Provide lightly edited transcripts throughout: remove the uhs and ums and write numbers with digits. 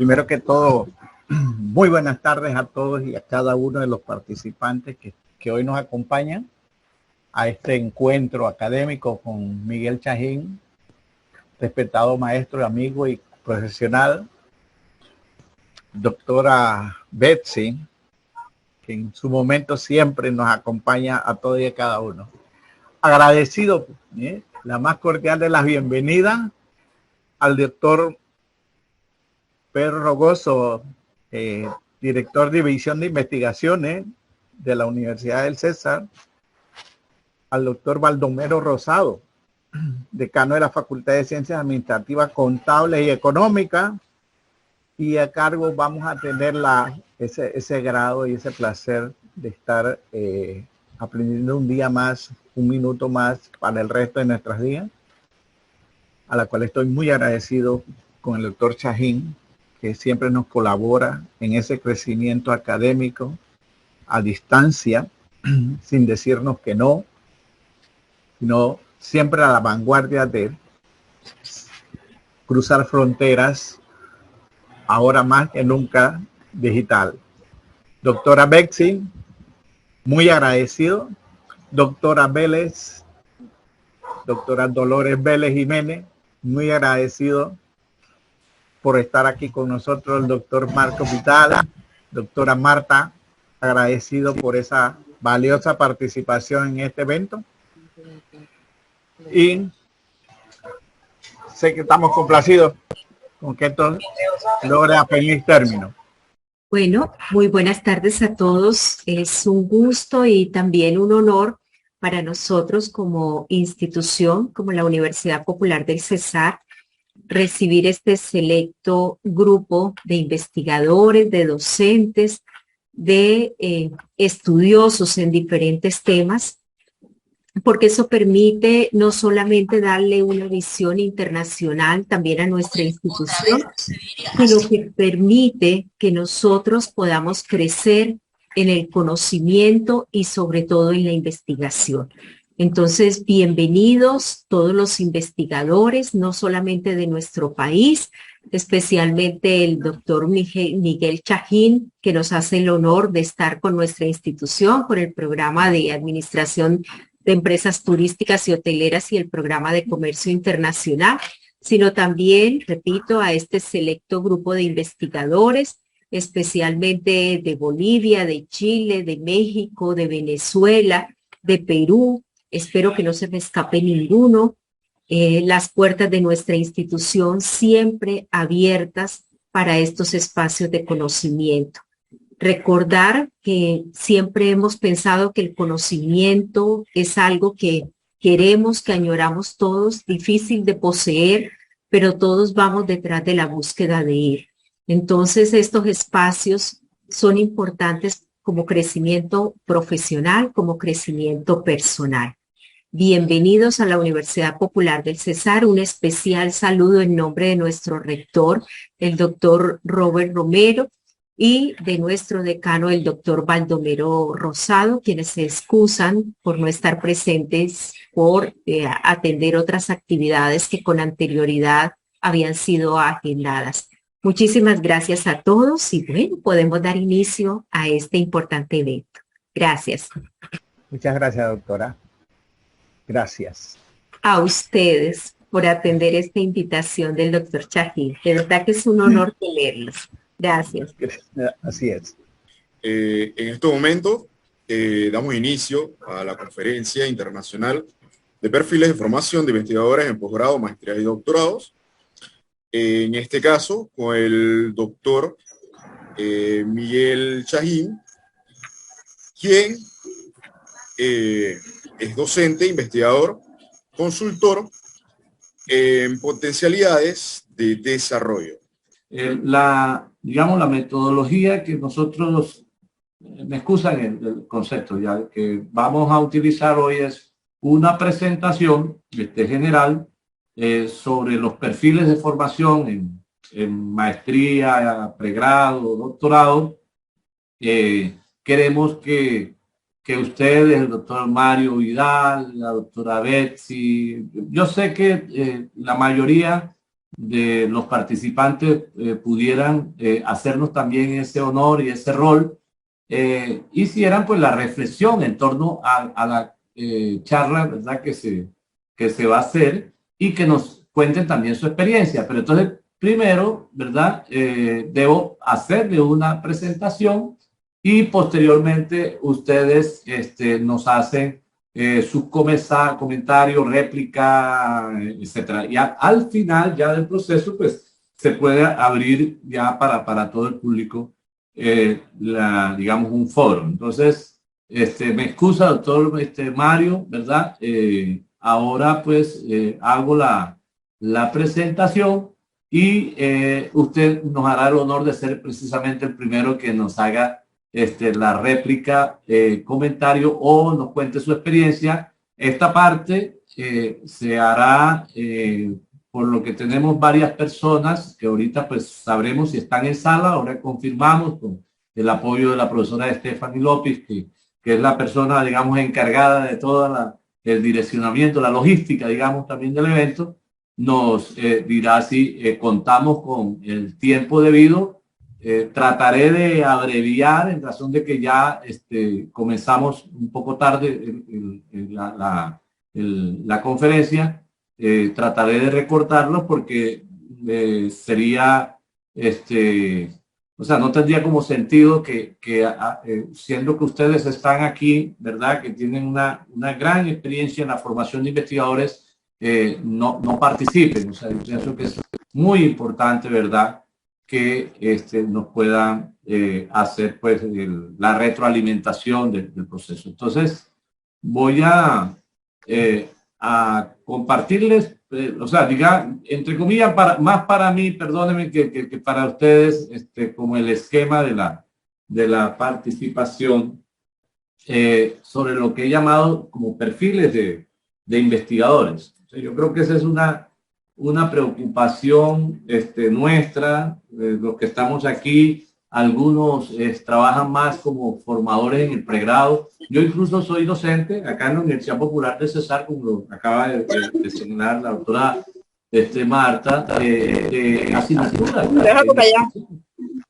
Primero que todo, muy buenas tardes a todos y a cada uno de los participantes que hoy nos acompañan a este encuentro académico con Miguel Chajín, respetado maestro, amigo y profesional, doctora Betsy, que en su momento siempre nos acompaña a todos y a cada uno. Agradecido, la más cordial de las bienvenidas al doctor Pedro Rogoso, director de División de Investigaciones de la Universidad del César, al doctor Baldomero Rosado, decano de la Facultad de Ciencias Administrativas, Contables y Económicas, y a cargo vamos a tener ese grado y ese placer de estar aprendiendo un día más, un minuto más para el resto de nuestras días, a la cual estoy muy agradecido con el doctor Chajín, que siempre nos colabora en ese crecimiento académico a distancia, sin decirnos que no, sino siempre a la vanguardia de cruzar fronteras, ahora más que nunca digital. Doctora Betsy, muy agradecido. Doctora Vélez, doctora Dolores Vélez Jiménez, muy agradecido por estar aquí con nosotros. El doctor Marco Vital, doctora Marta, agradecido por esa valiosa participación en este evento. Y sé que estamos complacidos con que esto logre a feliz término. Bueno, muy buenas tardes a todos. Es un gusto y también un honor para nosotros como institución, como la Universidad Popular del Cesar, recibir este selecto grupo de investigadores, de docentes, de estudiosos en diferentes temas, porque eso permite no solamente darle una visión internacional también a nuestra institución, sino que permite que nosotros podamos crecer en el conocimiento y sobre todo en la investigación. Entonces, bienvenidos todos los investigadores, no solamente de nuestro país, especialmente el doctor Miguel Chajín, que nos hace el honor de estar con nuestra institución, con el programa de administración de empresas turísticas y hoteleras y el programa de comercio internacional, sino también, repito, a este selecto grupo de investigadores, especialmente de Bolivia, de Chile, de México, de Venezuela, de Perú. Espero que no se me escape ninguno. Las puertas de nuestra institución siempre abiertas para estos espacios de conocimiento. Recordar que siempre hemos pensado que el conocimiento es algo que queremos, que añoramos todos, difícil de poseer, pero todos vamos detrás de la búsqueda de él. Entonces, estos espacios son importantes como crecimiento profesional, como crecimiento personal. Bienvenidos a la Universidad Popular del Cesar. Un especial saludo en nombre de nuestro rector, el doctor Robert Romero, y de nuestro decano, el doctor Baldomero Rosado, quienes se excusan por no estar presentes por atender otras actividades que con anterioridad habían sido agendadas. Muchísimas gracias a todos y bueno, podemos dar inicio a este importante evento. Gracias. Muchas gracias, doctora. Gracias. A ustedes por atender esta invitación del doctor Chajín. De verdad que es un honor tenerlos. Gracias. Así es. En este momento damos inicio a la conferencia internacional de perfiles de formación de investigadores en posgrado, maestrías y doctorados. En este caso, con el doctor Miguel Chajín, quien es docente, investigador, consultor en potencialidades de desarrollo. Digamos, la metodología que nosotros, me excusan el concepto ya, que vamos a utilizar hoy es una presentación general sobre los perfiles de formación en maestría, pregrado, doctorado. Queremos que ustedes, el doctor Mario Vidal, la doctora Betsy, yo sé que la mayoría de los participantes pudieran hacernos también ese honor y ese rol, hicieran pues la reflexión en torno a la charla, ¿verdad? Que se va a hacer, y que nos cuenten también su experiencia. Pero entonces, primero, ¿verdad? Debo hacerle una presentación y posteriormente ustedes nos hacen sus comentarios, réplica, etcétera. Y al final ya del proceso, pues se puede abrir ya para todo el público, digamos, un foro. Entonces, me excusa, doctor Mario, ¿verdad? Ahora pues hago la presentación y usted nos hará el honor de ser precisamente el primero que nos haga la réplica, comentario o nos cuente su experiencia. Esta parte se hará por lo que tenemos varias personas que ahorita pues sabremos si están en sala. Ahora confirmamos con el apoyo de la profesora Stephanie López, que es la persona, digamos, encargada de toda el direccionamiento, la logística, digamos, también del evento. Nos dirá si contamos con el tiempo debido. Trataré de abreviar en razón de que ya comenzamos un poco tarde la conferencia. Trataré de recortarlo porque sería, o sea, no tendría como sentido que siendo que ustedes están aquí, ¿verdad? Que tienen una gran experiencia en la formación de investigadores, no participen. O sea, yo pienso que es muy importante, ¿verdad? Que nos puedan hacer pues la retroalimentación del proceso. Entonces voy a compartirles, o sea, diga, entre comillas, más para mí, perdónenme, que para ustedes, como el esquema de la participación sobre lo que he llamado como perfiles de investigadores. O sea, yo creo que esa es una preocupación nuestra, los que estamos aquí. Algunos trabajan más como formadores en el pregrado. Yo incluso soy docente acá en la Universidad Popular de Cesar, como lo acaba de señalar la doctora Marta, de asignatura.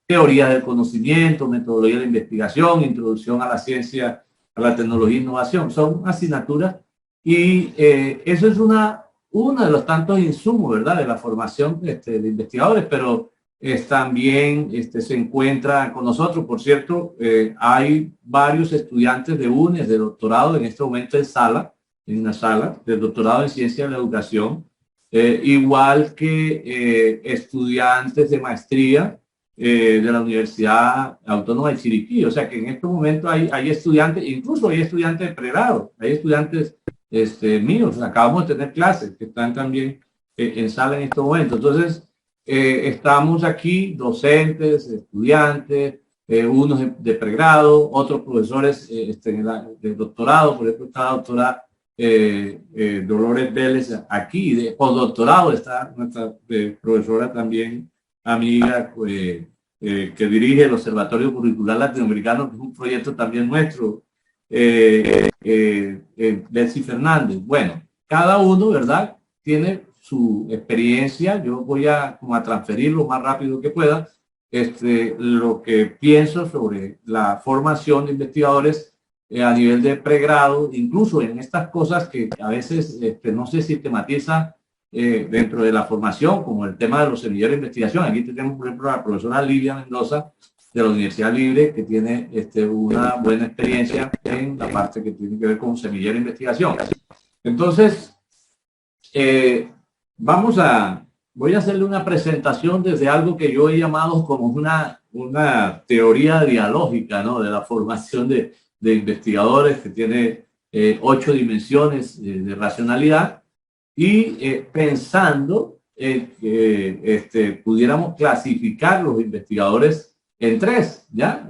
Teoría del conocimiento, metodología de investigación, introducción a la ciencia, a la tecnología e innovación. Son asignaturas y eso es uno de los tantos insumos, ¿verdad?, de la formación de investigadores, pero también se encuentra con nosotros. Por cierto, hay varios estudiantes de UNES, de doctorado, en este momento en una sala de doctorado en ciencia de la educación, igual que estudiantes de maestría de la Universidad Autónoma de Chiriquí. O sea que en este momento hay estudiantes, incluso hay estudiantes de pregrado, hay estudiantes míos, acabamos de tener clases que están también en sala en este momento. Entonces, estamos aquí, docentes, estudiantes, unos de pregrado, otros profesores de doctorado. Por ejemplo, está la doctora Dolores Vélez aquí, de postdoctorado está nuestra profesora también, amiga, que dirige el Observatorio Curricular Latinoamericano, que es un proyecto también nuestro, Betsy Fernández. Bueno, cada uno, ¿verdad?, tiene su experiencia. Yo voy a transferir lo más rápido que pueda lo que pienso sobre la formación de investigadores a nivel de pregrado, incluso en estas cosas que a veces no se sistematiza dentro de la formación, como el tema de los semilleros de investigación. Aquí tenemos, por ejemplo, a la profesora Lidia Mendoza de la Universidad Libre, que tiene una buena experiencia en la parte que tiene que ver con semillero de investigación. Entonces, voy a hacerle una presentación desde algo que yo he llamado como una teoría dialógica, ¿no?, de la formación de investigadores, que tiene 8 dimensiones de racionalidad, y pensando que pudiéramos clasificar los investigadores en 3, ¿ya?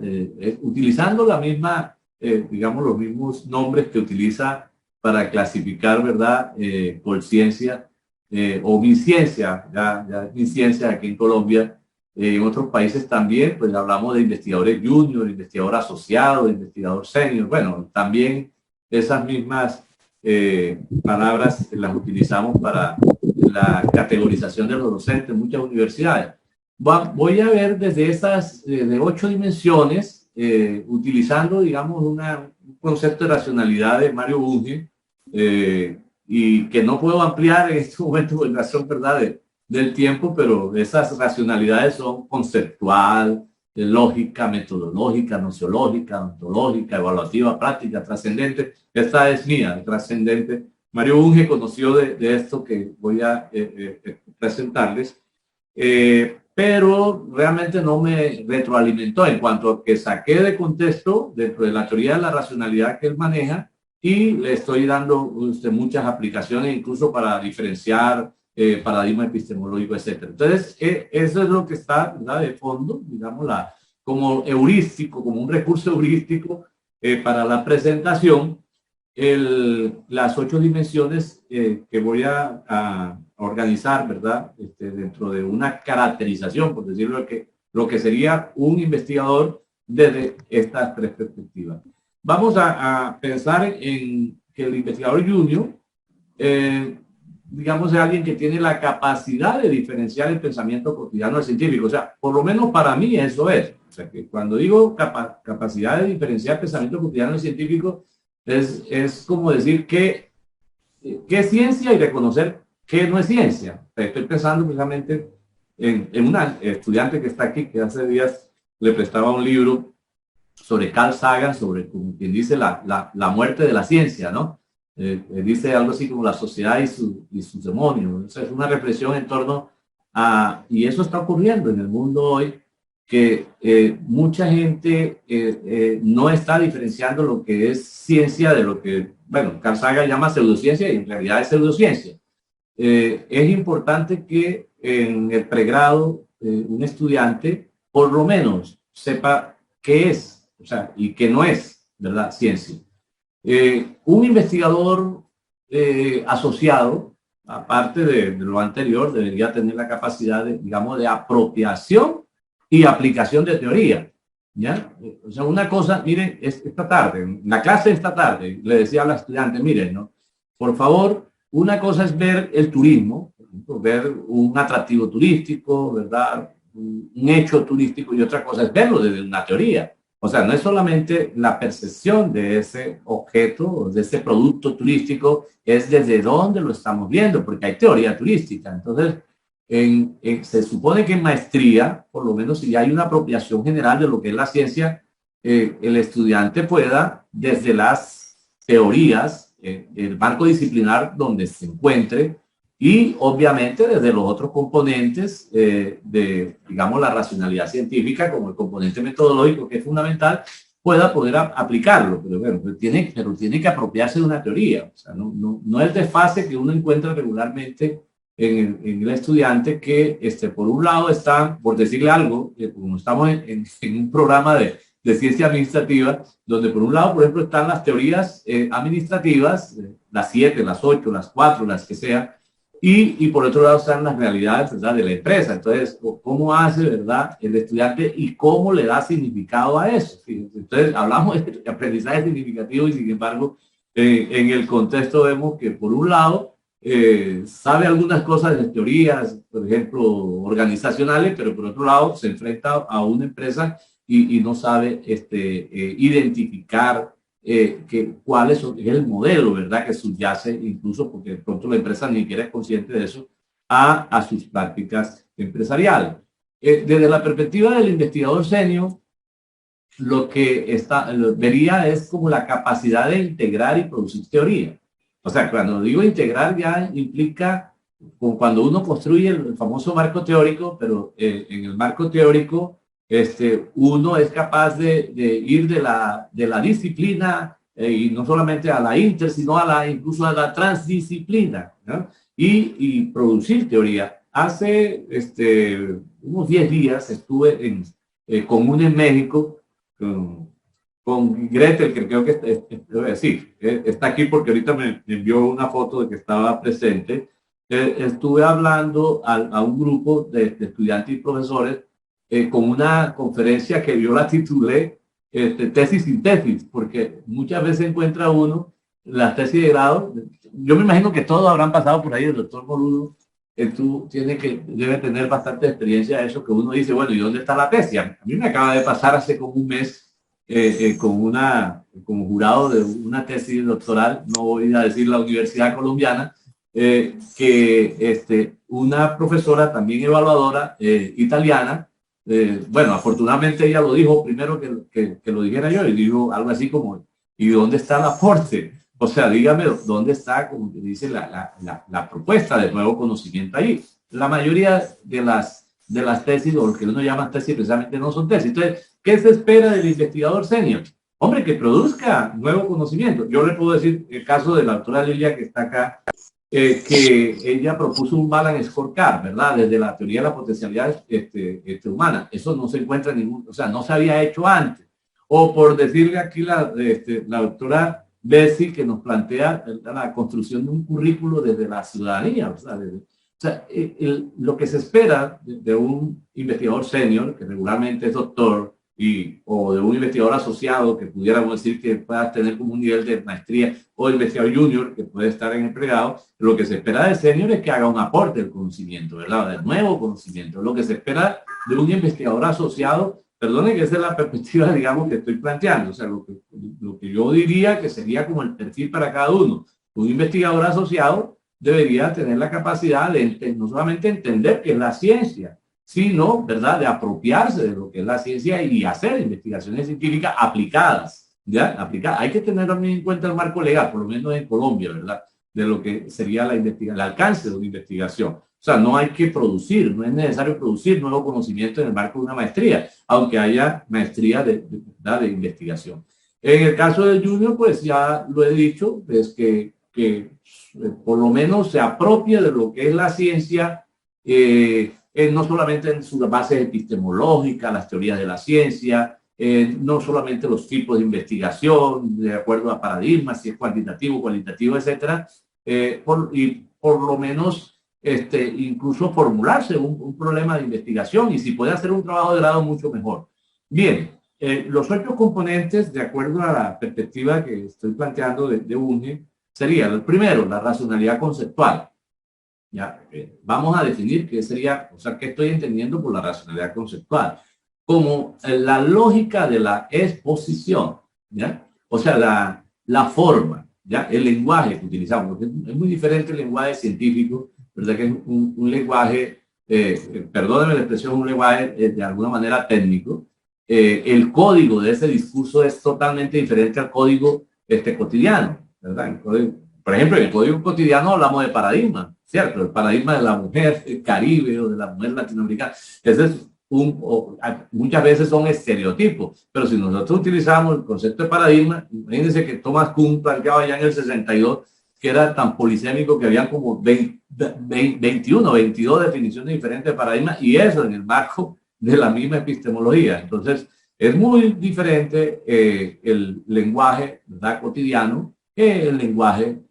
Utilizando la misma, digamos, los mismos nombres que utiliza para clasificar, ¿verdad?, Colciencia o MinCiencia, ya MinCiencia aquí en Colombia. En otros países también, pues hablamos de investigadores junior, investigador asociado, investigador senior. Bueno, también esas mismas palabras las utilizamos para la categorización de los docentes en muchas universidades. Voy a ver desde esas de 8 dimensiones, utilizando, digamos, un concepto de racionalidad de Mario Bunge, y que no puedo ampliar en este momento por razón, ¿verdad?, del tiempo, pero esas racionalidades son conceptual, lógica, metodológica, nociológica, ontológica, evaluativa, práctica, trascendente. Esta es mía, trascendente. Mario Bunge conoció de esto que voy a presentarles, pero realmente no me retroalimentó en cuanto a que saqué de contexto dentro de la teoría de la racionalidad que él maneja, y le estoy dando muchas aplicaciones incluso para diferenciar paradigma epistemológico, etc. Entonces, eso es lo que está, ¿verdad?, de fondo, digamos, como heurístico, como un recurso heurístico para la presentación, las 8 dimensiones que voy a organizar, ¿verdad?, dentro de una caracterización, por decirlo, lo que sería un investigador desde estas 3 perspectivas. Vamos a pensar en que el investigador junior, digamos, es alguien que tiene la capacidad de diferenciar el pensamiento cotidiano del científico. O sea, por lo menos para mí eso es. O sea, que cuando digo capacidad de diferenciar el pensamiento cotidiano del científico, es como decir qué es ciencia y reconocer qué no es ciencia. Estoy pensando precisamente en una estudiante que está aquí, que hace días le prestaba un libro sobre Carl Sagan, sobre, como quien dice, la muerte de la ciencia, ¿no? Dice algo así como la sociedad y sus demonios. O sea, es una reflexión en torno a, y eso está ocurriendo en el mundo hoy, que mucha gente no está diferenciando lo que es ciencia de lo que, bueno, Carl Sagan llama pseudociencia y en realidad es pseudociencia. Es importante que en el pregrado un estudiante por lo menos sepa qué es, o sea, y qué no es, ¿verdad?, ciencia. Un investigador asociado, aparte de lo anterior, debería tener la capacidad de, digamos, de apropiación y aplicación de teoría, ¿ya? O sea, una cosa, miren, esta tarde, en la clase de esta tarde, le decía a la estudiante, miren, ¿no?, por favor, una cosa es ver el turismo, por ejemplo, ver un atractivo turístico, ¿verdad?, un hecho turístico, y otra cosa es verlo desde una teoría. O sea, no es solamente la percepción de ese objeto, de ese producto turístico, es desde dónde lo estamos viendo, porque hay teoría turística. Entonces, se supone que en maestría, por lo menos si hay una apropiación general de lo que es la ciencia, el estudiante pueda, desde las teorías, el marco disciplinar donde se encuentre, y obviamente desde los otros componentes de, digamos, la racionalidad científica, como el componente metodológico, que es fundamental, pueda poder aplicarlo. Pero bueno, tiene que apropiarse de una teoría. O sea, no es desfase que uno encuentra regularmente en el estudiante que, por un lado está, por decirle algo, como estamos en un programa de ciencia administrativa, donde por un lado, por ejemplo, están las teorías administrativas, las 7, las 8, las 4, las que sea, y por otro lado están las realidades, ¿verdad?, de la empresa. Entonces, ¿cómo hace, verdad, el estudiante y cómo le da significado a eso? Entonces, hablamos de aprendizaje significativo y, sin embargo, en el contexto vemos que, por un lado, sabe algunas cosas de teorías, por ejemplo, organizacionales, pero por otro lado se enfrenta a una empresa y no sabe identificar cuál es el modelo, ¿verdad?, que subyace, incluso porque de pronto la empresa ni siquiera es consciente de eso, a sus prácticas empresariales. Desde la perspectiva del investigador senior, lo que vería es como la capacidad de integrar y producir teoría. O sea, cuando digo integrar ya implica como cuando uno construye el famoso marco teórico, pero en el marco teórico uno es capaz de ir de la disciplina y no solamente a la inter, sino incluso a la transdisciplina, ¿no? Y producir teoría. Hace unos 10 días estuve con uno en México, con Gretel, que creo que está aquí porque ahorita me envió una foto de que estaba presente. Estuve hablando a un grupo de estudiantes y profesores con una conferencia que yo la titulé tesis sin tesis, porque muchas veces encuentra uno las tesis de grado. Yo me imagino que todos habrán pasado por ahí, el doctor Boludo tú debe tener bastante experiencia de eso, que uno dice, bueno, ¿y dónde está la tesis? A mí me acaba de pasar hace como un mes como jurado de una tesis doctoral, no voy a decir la Universidad Colombiana, que una profesora, también evaluadora italiana, bueno, afortunadamente ella lo dijo primero que lo dijera yo, y dijo algo así como, ¿y dónde está el aporte? O sea, dígame dónde está, como que dice, la propuesta de nuevo conocimiento ahí. La mayoría de las tesis, o lo que uno llama tesis, precisamente no son tesis. Entonces, ¿qué se espera del investigador senior? Hombre, que produzca nuevo conocimiento. Yo le puedo decir el caso de la doctora Lilia, que está acá, que ella propuso un balance scorecard, ¿verdad? Desde la teoría de la potencialidad humana. Eso no se encuentra en ningún, o sea, no se había hecho antes. O por decirle aquí la doctora Bessi, que nos plantea la construcción de un currículo desde la ciudadanía, lo que se espera de un investigador senior, que regularmente es doctor, o de un investigador asociado, que pudiéramos decir que pueda tener como un nivel de maestría, o investigador junior, que puede estar en empleado, lo que se espera de senior es que haga un aporte del conocimiento, ¿verdad? Del nuevo conocimiento. Lo que se espera de un investigador asociado, perdone que esa es la perspectiva, digamos, que estoy planteando, o sea, lo que yo diría que sería como el perfil para cada uno. Un investigador asociado debería tener la capacidad de no solamente entender qué es la ciencia, sino, ¿verdad?, de apropiarse de lo que es la ciencia y hacer investigaciones científicas aplicadas, ¿ya? Hay que tener también en cuenta el marco legal, por lo menos en Colombia, ¿verdad?, de lo que sería el alcance de una investigación. O sea, no hay que producir, no es necesario producir nuevo conocimiento en el marco de una maestría, aunque haya maestría de investigación. En el caso del junior, pues ya lo he dicho, es que por lo menos se apropie de lo que es la ciencia, no solamente en sus bases epistemológicas, las teorías de la ciencia, no solamente los tipos de investigación, de acuerdo a paradigmas, si es cuantitativo, cualitativo, etcétera, y por lo menos incluso formularse un problema de investigación, y si puede hacer un trabajo de grado, mucho mejor. Bien, los 8 componentes, de acuerdo a la perspectiva que estoy planteando de UNGE, sería el primero, la racionalidad conceptual. Ya, vamos a definir qué sería, o sea, qué estoy entendiendo por la racionalidad conceptual, como la lógica de la exposición, ¿ya? O sea, la forma, ¿ya? El lenguaje que utilizamos, porque es muy diferente el lenguaje científico, ¿verdad? Que es un lenguaje, perdónenme la expresión, un lenguaje de alguna manera técnico. El código de ese discurso es totalmente diferente al código cotidiano, ¿verdad? Por ejemplo, en el código cotidiano hablamos de paradigma, ¿cierto? El paradigma de la mujer caribe o de la mujer latinoamericana. Ese es muchas veces son estereotipos, pero si nosotros utilizamos el concepto de paradigma, imagínense que Thomas Kuhn planteaba ya en el 62 que era tan polisémico que habían como 21 o 22 definiciones diferentes de paradigma, y eso en el marco de la misma epistemología. Entonces, es muy diferente el lenguaje, ¿verdad?, cotidiano, que el lenguaje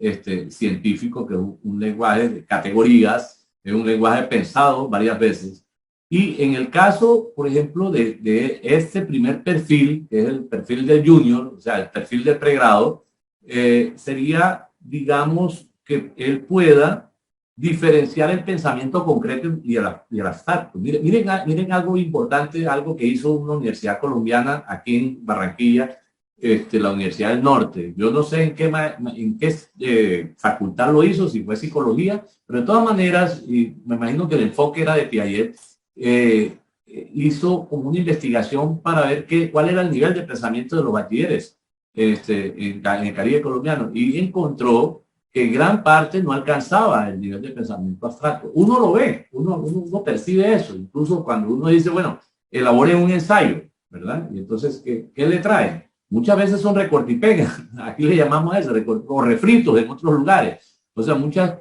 científico, que es un lenguaje de categorías, es un lenguaje pensado varias veces. Y en el caso, por ejemplo, de este primer perfil, que es el perfil del junior, o sea, el perfil del pregrado, sería, digamos, que él pueda diferenciar el pensamiento concreto y el abstracto. Miren algo importante, algo que hizo una universidad colombiana aquí en Barranquilla, la Universidad del Norte. Yo no sé en qué facultad lo hizo, si fue psicología, pero de todas maneras, y me imagino que el enfoque era de Piaget, hizo como una investigación para ver cuál era el nivel de pensamiento de los bachilleres en el Caribe colombiano, y encontró que gran parte no alcanzaba el nivel de pensamiento abstracto. Uno lo ve, uno percibe eso, incluso cuando uno dice, bueno, elabore un ensayo, ¿verdad? Y entonces, ¿qué le trae? Muchas veces son recorte y pega, aquí le llamamos a eso, o refritos en otros lugares. O sea, muchas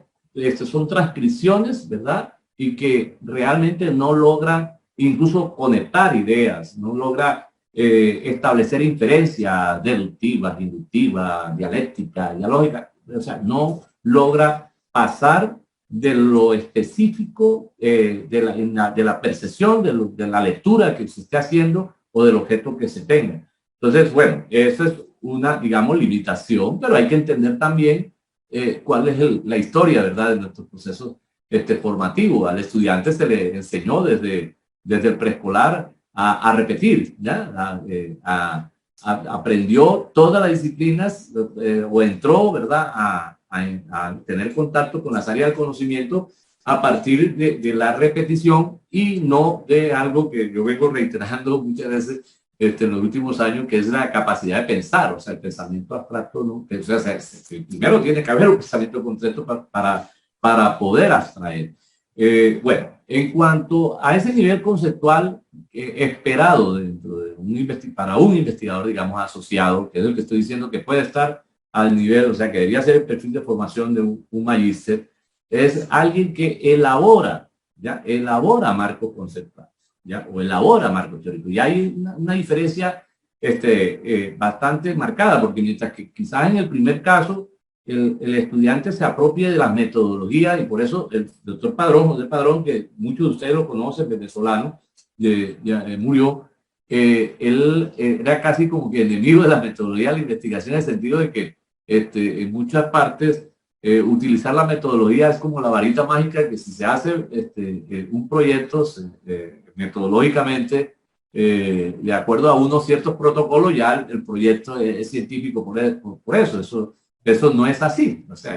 son transcripciones, ¿verdad?, y que realmente no logra incluso conectar ideas, no logra establecer inferencias deductivas, inductivas, dialécticas, dialógicas. O sea, no logra pasar de lo específico de la percepción, de la lectura que se esté haciendo o del objeto que se tenga. Entonces, bueno, esa es una, digamos, limitación, pero hay que entender también cuál es la historia, ¿verdad?, de nuestros procesos formativo. Al estudiante se le enseñó desde el preescolar a repetir, ¿ya? Aprendió todas las disciplinas o entró, ¿verdad?, a tener contacto con las áreas del conocimiento a partir de la repetición y no de algo que yo vengo reiterando muchas veces en los últimos años, que es la capacidad de pensar, o sea, el pensamiento abstracto, ¿no? O sea, primero tiene que haber un pensamiento concreto para poder abstraer. Bueno, en cuanto a ese nivel conceptual esperado dentro de para un investigador, digamos, asociado, que es el que estoy diciendo que puede estar al nivel, o sea, que debería ser el perfil de formación de un magíster, es alguien que elabora marcos conceptuales, ¿ya? O elabora marcos teóricos. Y hay una diferencia bastante marcada, porque mientras que quizás en el primer caso el estudiante se apropie de las metodologías, y por eso el doctor Padrón, José Padrón, que muchos de ustedes lo conocen, venezolano, murió, él era casi como que enemigo de la metodología de la investigación, en el sentido de que en muchas partes utilizar la metodología es como la varita mágica, que si se hace un proyecto metodológicamente de acuerdo a unos ciertos protocolos, ya el proyecto es científico por eso. Eso no es así. O sea,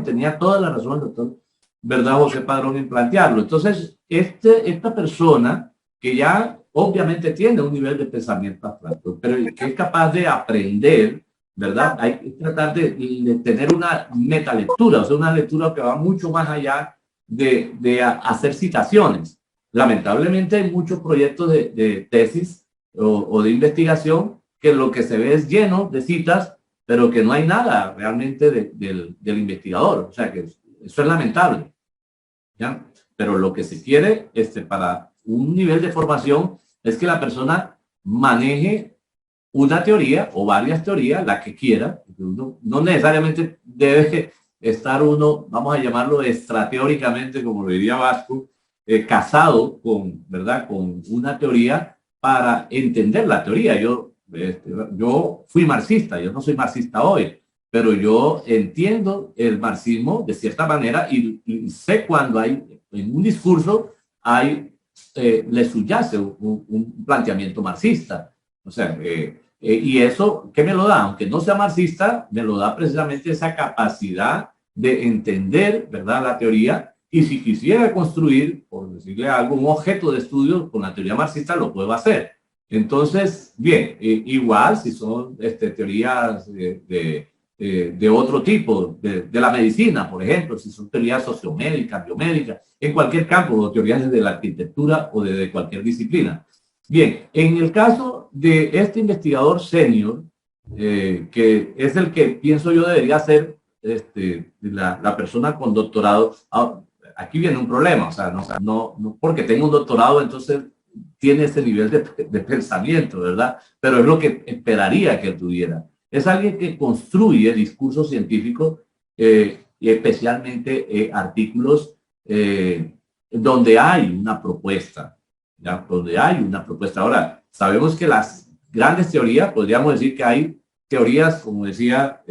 tenía toda la razón el doctor, ¿verdad?, José Padrón, en plantearlo. Entonces, esta persona que ya obviamente tiene un nivel de pensamiento abstracto, pero que es capaz de aprender, ¿verdad? Hay que tratar de tener una metalectura, o sea, una lectura que va mucho más allá de hacer citaciones. Lamentablemente hay muchos proyectos de tesis o de investigación que lo que se ve es lleno de citas, pero que no hay nada realmente del investigador. O sea, que eso es lamentable, ¿ya? Pero lo que se quiere para un nivel de formación es que la persona maneje una teoría o varias teorías, la que quiera. No necesariamente debe estar uno, vamos a llamarlo extrateóricamente, como lo diría Vasco, casado con, ¿verdad?, con una teoría para entender la teoría. Yo fui marxista, yo no soy marxista hoy, pero yo entiendo el marxismo de cierta manera y sé cuando hay, en un discurso, le subyace un planteamiento marxista. O sea, y eso, ¿qué me lo da? Aunque no sea marxista, me lo da precisamente esa capacidad de entender, ¿verdad?, la teoría. Y si quisiera construir, por decirle algo, un objeto de estudio con la teoría marxista, lo puedo hacer. Entonces, bien, igual si son teorías de otro tipo, de la medicina, por ejemplo, si son teorías sociomédicas, biomédicas, en cualquier campo, o teorías de la arquitectura o de cualquier disciplina. Bien, en el caso de este investigador senior, que es el que pienso yo debería ser la persona con doctorado, aquí viene un problema, o sea, no porque tenga un doctorado, entonces tiene ese nivel de pensamiento, ¿verdad? Pero es lo que esperaría que tuviera. Es alguien que construye discursos científicos y especialmente artículos donde hay una propuesta, ¿ya? Donde hay una propuesta. Ahora, sabemos que las grandes teorías, podríamos decir que hay teorías, como decía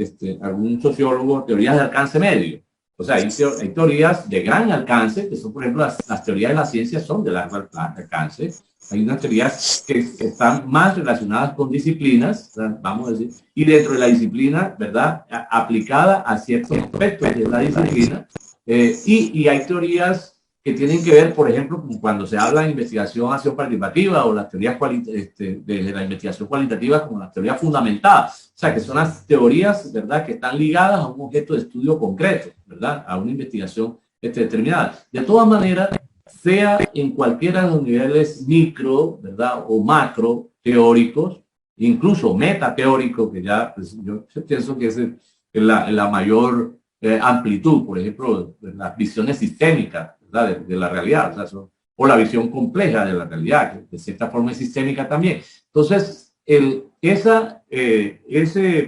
algún sociólogo, teorías de alcance medio. O sea, hay teorías de gran alcance, que son, por ejemplo, las teorías de la ciencia son de largo alcance. Hay unas teorías que están más relacionadas con disciplinas, vamos a decir, y dentro de la disciplina, ¿verdad?, aplicada a ciertos aspectos de la disciplina. Y hay teorías que tienen que ver, por ejemplo, cuando se habla de investigación acción participativa o las teorías de la investigación cualitativa como las teorías fundamentadas. O sea, que son las teorías, ¿verdad?, que están ligadas a un objeto de estudio concreto, ¿verdad?, a una investigación determinada. De todas maneras, sea en cualquiera de los niveles micro, ¿verdad?, o macro teóricos, incluso metateórico, que ya pues, yo pienso que es la mayor amplitud, por ejemplo, las visiones sistémicas, ¿verdad?, de la realidad, o la visión compleja de la realidad, que de cierta forma es sistémica también. Entonces, ese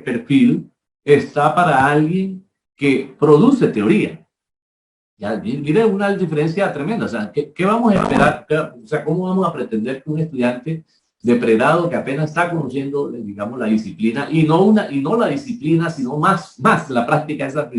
perfil está para alguien que produce teoría. Ya, mire una diferencia tremenda. O sea, ¿qué vamos a esperar? O sea, ¿cómo vamos a pretender que un estudiante de pregrado que apenas está conociendo, digamos, la disciplina, y no la disciplina, sino más la práctica de esa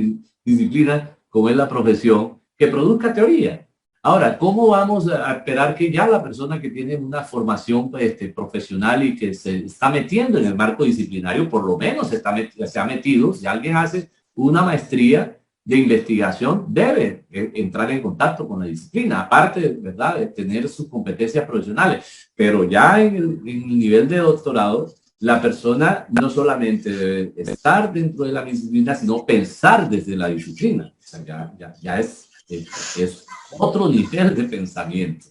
disciplina, como es la profesión, que produzca teoría. Ahora, ¿cómo vamos a esperar que ya la persona que tiene una formación profesional y que se está metiendo en el marco disciplinario, por lo menos se ha metido, si alguien hace una maestría de investigación, debe entrar en contacto con la disciplina, aparte, ¿verdad?, de tener sus competencias profesionales. Pero ya en el nivel de doctorado, la persona no solamente debe estar dentro de la disciplina, sino pensar desde la disciplina. O sea, ya es otro nivel de pensamiento,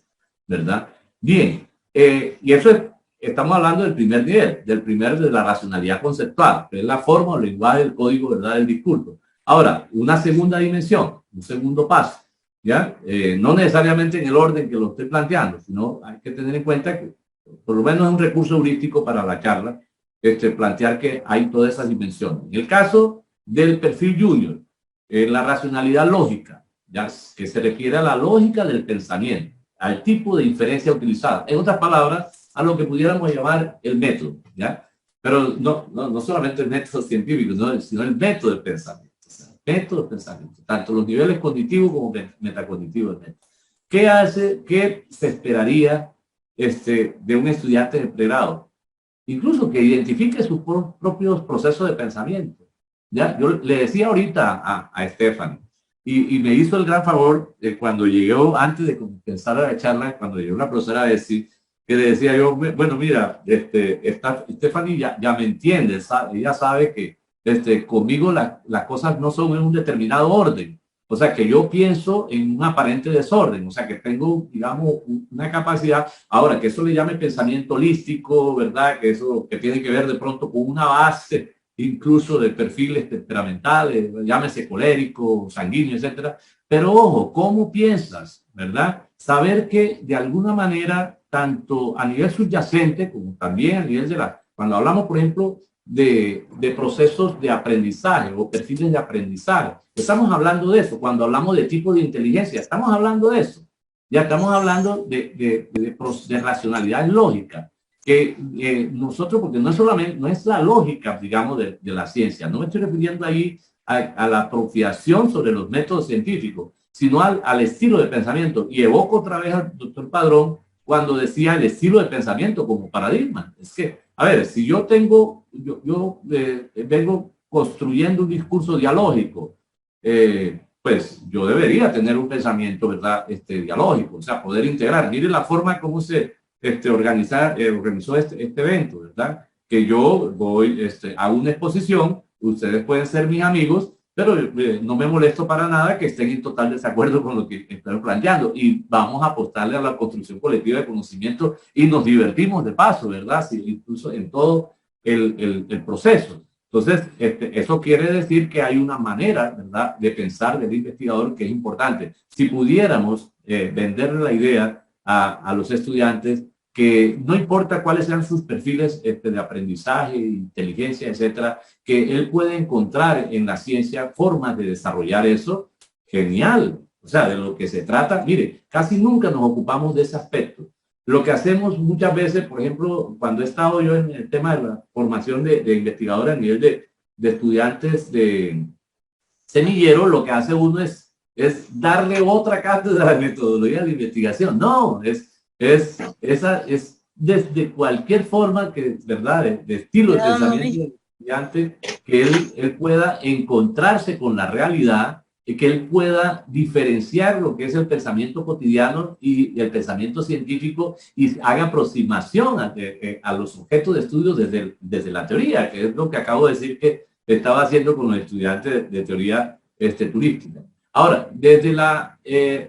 ¿verdad? Bien, y eso estamos hablando del primer nivel, de la racionalidad conceptual, que es la forma o lenguaje del código, ¿verdad?, del discurso. Ahora, una segunda dimensión, un segundo paso, ¿ya? No necesariamente en el orden que lo estoy planteando, sino hay que tener en cuenta que por lo menos es un recurso heurístico para la charla, plantear que hay todas esas dimensiones. En el caso del perfil junior, la racionalidad lógica, ¿ya?, que se refiere a la lógica del pensamiento, al tipo de inferencia utilizada. En otras palabras, a lo que pudiéramos llamar el método, ¿ya? Pero no solamente el método científico, sino el método del pensamiento. O sea, el método del pensamiento, tanto los niveles cognitivos como metacognitivos. ¿Qué se esperaría de un estudiante de pregrado? Incluso que identifique sus propios procesos de pensamiento. ¿Ya? Yo le decía ahorita a Stephanie, y me hizo el gran favor cuando llegó, antes de comenzar la charla, cuando llegó una profesora a decir, que le decía yo, bueno, mira, Stephanie ya me entiende, ella sabe que conmigo las cosas no son en un determinado orden. O sea, que yo pienso en un aparente desorden, o sea, que tengo, digamos, una capacidad, ahora que eso le llame pensamiento holístico, ¿verdad? Que eso que tiene que ver de pronto con una base incluso de perfiles temperamentales, llámese colérico, sanguíneo, etcétera. Pero ojo, ¿cómo piensas, verdad? Saber que de alguna manera, tanto a nivel subyacente como también a nivel cuando hablamos, por ejemplo, de procesos de aprendizaje o perfiles de aprendizaje. Estamos hablando de eso. Cuando hablamos de tipo de inteligencia, estamos hablando de eso. Ya estamos hablando de racionalidad lógica. Que nosotros, porque no es solamente, no es la lógica, digamos, de la ciencia. No me estoy refiriendo ahí a la apropiación sobre los métodos científicos, sino al estilo de pensamiento. Y evoco otra vez al doctor Padrón cuando decía el estilo de pensamiento como paradigma. Es que, a ver, si yo vengo construyendo un discurso dialógico, pues yo debería tener un pensamiento, ¿verdad?, dialógico, o sea, poder integrar. Mire la forma como se organizó este evento, ¿verdad? Que yo voy a una exposición, ustedes pueden ser mis amigos, pero no me molesto para nada que estén en total desacuerdo con lo que estoy planteando y vamos a apostarle a la construcción colectiva de conocimiento y nos divertimos de paso, ¿verdad? Sí, incluso en todo el proceso. Entonces, eso quiere decir que hay una manera, ¿verdad?, de pensar del investigador que es importante. Si pudiéramos venderle la idea a los estudiantes que no importa cuáles sean sus perfiles de aprendizaje, inteligencia, etcétera, que él puede encontrar en la ciencia formas de desarrollar eso, genial. O sea, de lo que se trata, mire, casi nunca nos ocupamos de ese aspecto. Lo que hacemos muchas veces, por ejemplo, cuando he estado yo en el tema de la formación de investigadores a nivel de estudiantes de semillero, lo que hace uno es darle otra cátedra de metodología de investigación. No, es desde cualquier forma que, ¿verdad?, de estilo de pensamiento del estudiante, que él pueda encontrarse con la realidad y que él pueda diferenciar lo que es el pensamiento cotidiano y el pensamiento científico y haga aproximación a los objetos de estudio desde la teoría, que es lo que acabo de decir que estaba haciendo con los estudiantes de teoría turística. Ahora, desde la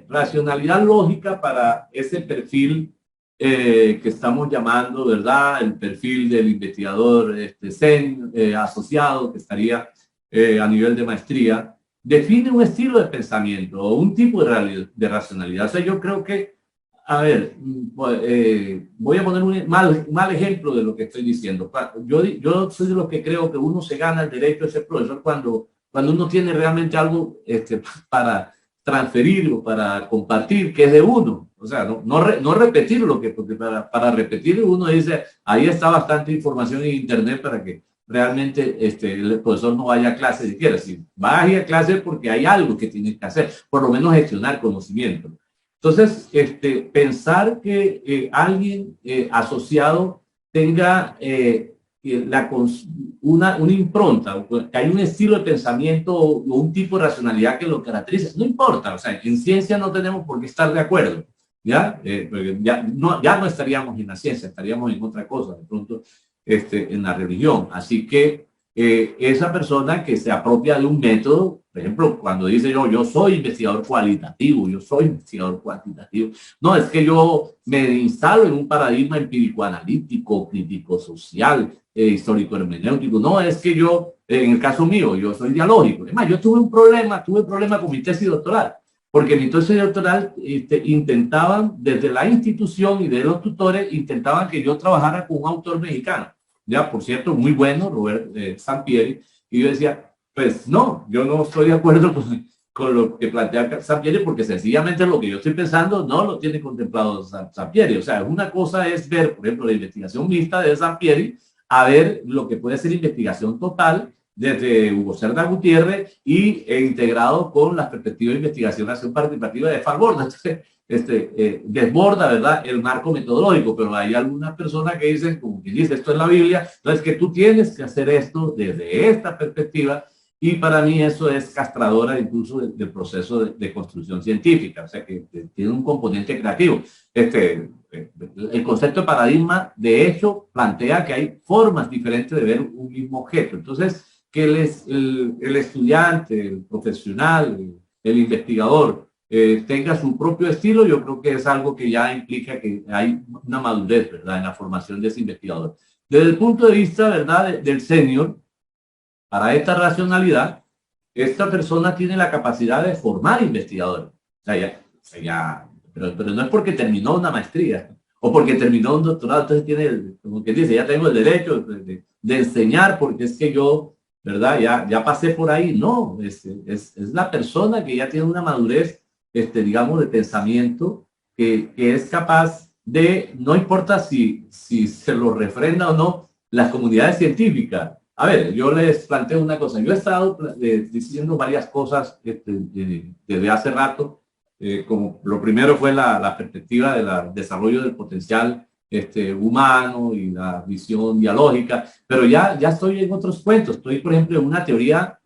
racionalidad lógica para ese perfil que estamos llamando, ¿verdad?, el perfil del investigador asociado que estaría a nivel de maestría, define un estilo de pensamiento o un tipo de racionalidad. O sea, yo creo que, a ver, voy a poner un mal ejemplo de lo que estoy diciendo. Yo soy de los que creo que uno se gana el derecho de ser profesor cuando uno tiene realmente algo para transferir o para compartir que es de uno. O sea, no repetir porque para repetir uno dice, ahí está bastante información en internet realmente el profesor no vaya a clase siquiera. Si va a ir a clase porque hay algo que tiene que hacer, por lo menos gestionar conocimiento. Entonces, pensar que alguien asociado tenga una impronta, que hay un estilo de pensamiento o un tipo de racionalidad que lo caracteriza, no importa, o sea, en ciencia no tenemos por qué estar de acuerdo, ¿ya? Porque ya no estaríamos en la ciencia, estaríamos en otra cosa, de pronto, en la religión. Así que esa persona que se apropia de un método, por ejemplo, cuando dice yo soy investigador cualitativo, yo soy investigador cuantitativo, no, es que yo me instalo en un paradigma empírico-analítico, crítico-social, histórico-hermenéutico, no, es que yo, en el caso mío, yo soy dialógico. Es más, yo tuve problema con mi tesis doctoral, porque mi tesis doctoral intentaban, desde la institución y de los tutores, intentaban que yo trabajara con un autor mexicano, ya, por cierto, muy bueno, Robert Sampieri, y yo decía, pues no, yo no estoy de acuerdo con lo que plantea Sampieri, porque sencillamente lo que yo estoy pensando no lo tiene contemplado Sampieri. O sea, una cosa es ver, por ejemplo, la investigación mixta de Sampieri, a ver lo que puede ser investigación total desde Hugo Cerda Gutiérrez e integrado con las perspectivas de investigación acción participativa de Falborda. Entonces, desborda, ¿verdad?, el marco metodológico, pero hay algunas personas que dicen, como que dice, esto es la Biblia, entonces que tú tienes que hacer esto desde esta perspectiva, y para mí eso es castradora incluso del proceso de construcción científica, o sea, que tiene un componente creativo. El concepto de paradigma, de hecho, plantea que hay formas diferentes de ver un mismo objeto. Entonces, que el estudiante, el profesional, el investigador, tenga su propio estilo, yo creo que es algo que ya implica que hay una madurez, ¿verdad?, en la formación de ese investigador. Desde el punto de vista, ¿verdad?, del senior, para esta racionalidad, esta persona tiene la capacidad de formar investigadores. Pero no es porque terminó una maestría o porque terminó un doctorado, entonces tiene, como que dice, ya tengo el derecho de enseñar porque es que yo, ¿verdad?, ya pasé por ahí. No, es la persona que ya tiene una madurez, digamos, de pensamiento, que es capaz de, no importa si se lo refrenda o no, las comunidades científicas. A ver, yo les planteo una cosa. Yo he estado diciendo varias cosas desde hace rato, como lo primero fue la perspectiva del desarrollo del potencial humano y la visión dialógica, pero ya estoy en otros cuentos. Estoy, por ejemplo, en una teoría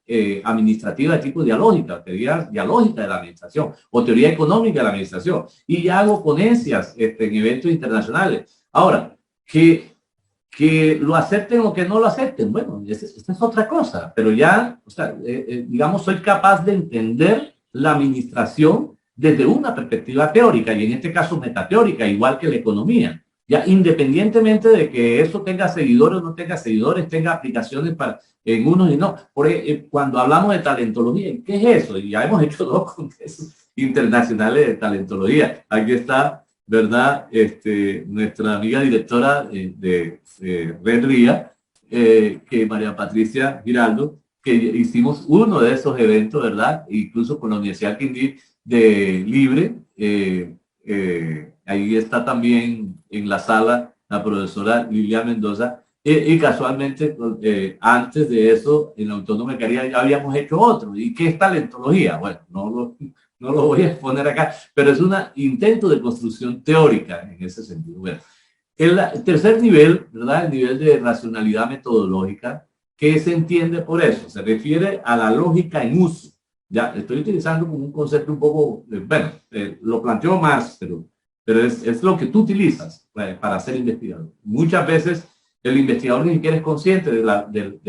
administrativa de tipo dialógica, teoría dialógica de la administración, o teoría económica de la administración, y ya hago ponencias en eventos internacionales. Ahora, que lo acepten o que no lo acepten, bueno, esta es otra cosa, pero ya, o sea, digamos, soy capaz de entender la administración desde una perspectiva teórica, y en este caso metateórica, igual que la economía, ya independientemente de que eso tenga seguidores o no tenga seguidores, tenga aplicaciones en unos y no. Cuando hablamos de talentología, ¿qué es eso? Y ya hemos hecho 2 congresos internacionales de talentología. Aquí está, ¿verdad?, nuestra amiga directora de Red RIA, que María Patricia Giraldo, que hicimos uno de esos eventos, ¿verdad?, incluso con la Universidad Quindío de Libre. Ahí está también en la sala la profesora Lilia Mendoza, y casualmente antes de eso en la Autónoma de Caribe ya habíamos hecho otro. ¿Y qué es talentología? Bueno, no lo voy a exponer acá, pero es un intento de construcción teórica en ese sentido. Bueno, el tercer nivel, ¿verdad?, el nivel de racionalidad metodológica, ¿qué se entiende por eso? Se refiere a la lógica en uso. Ya estoy utilizando como un concepto un poco, bueno, lo planteo más, pero es lo que tú utilizas para ser investigador. Muchas veces el investigador ni siquiera es consciente de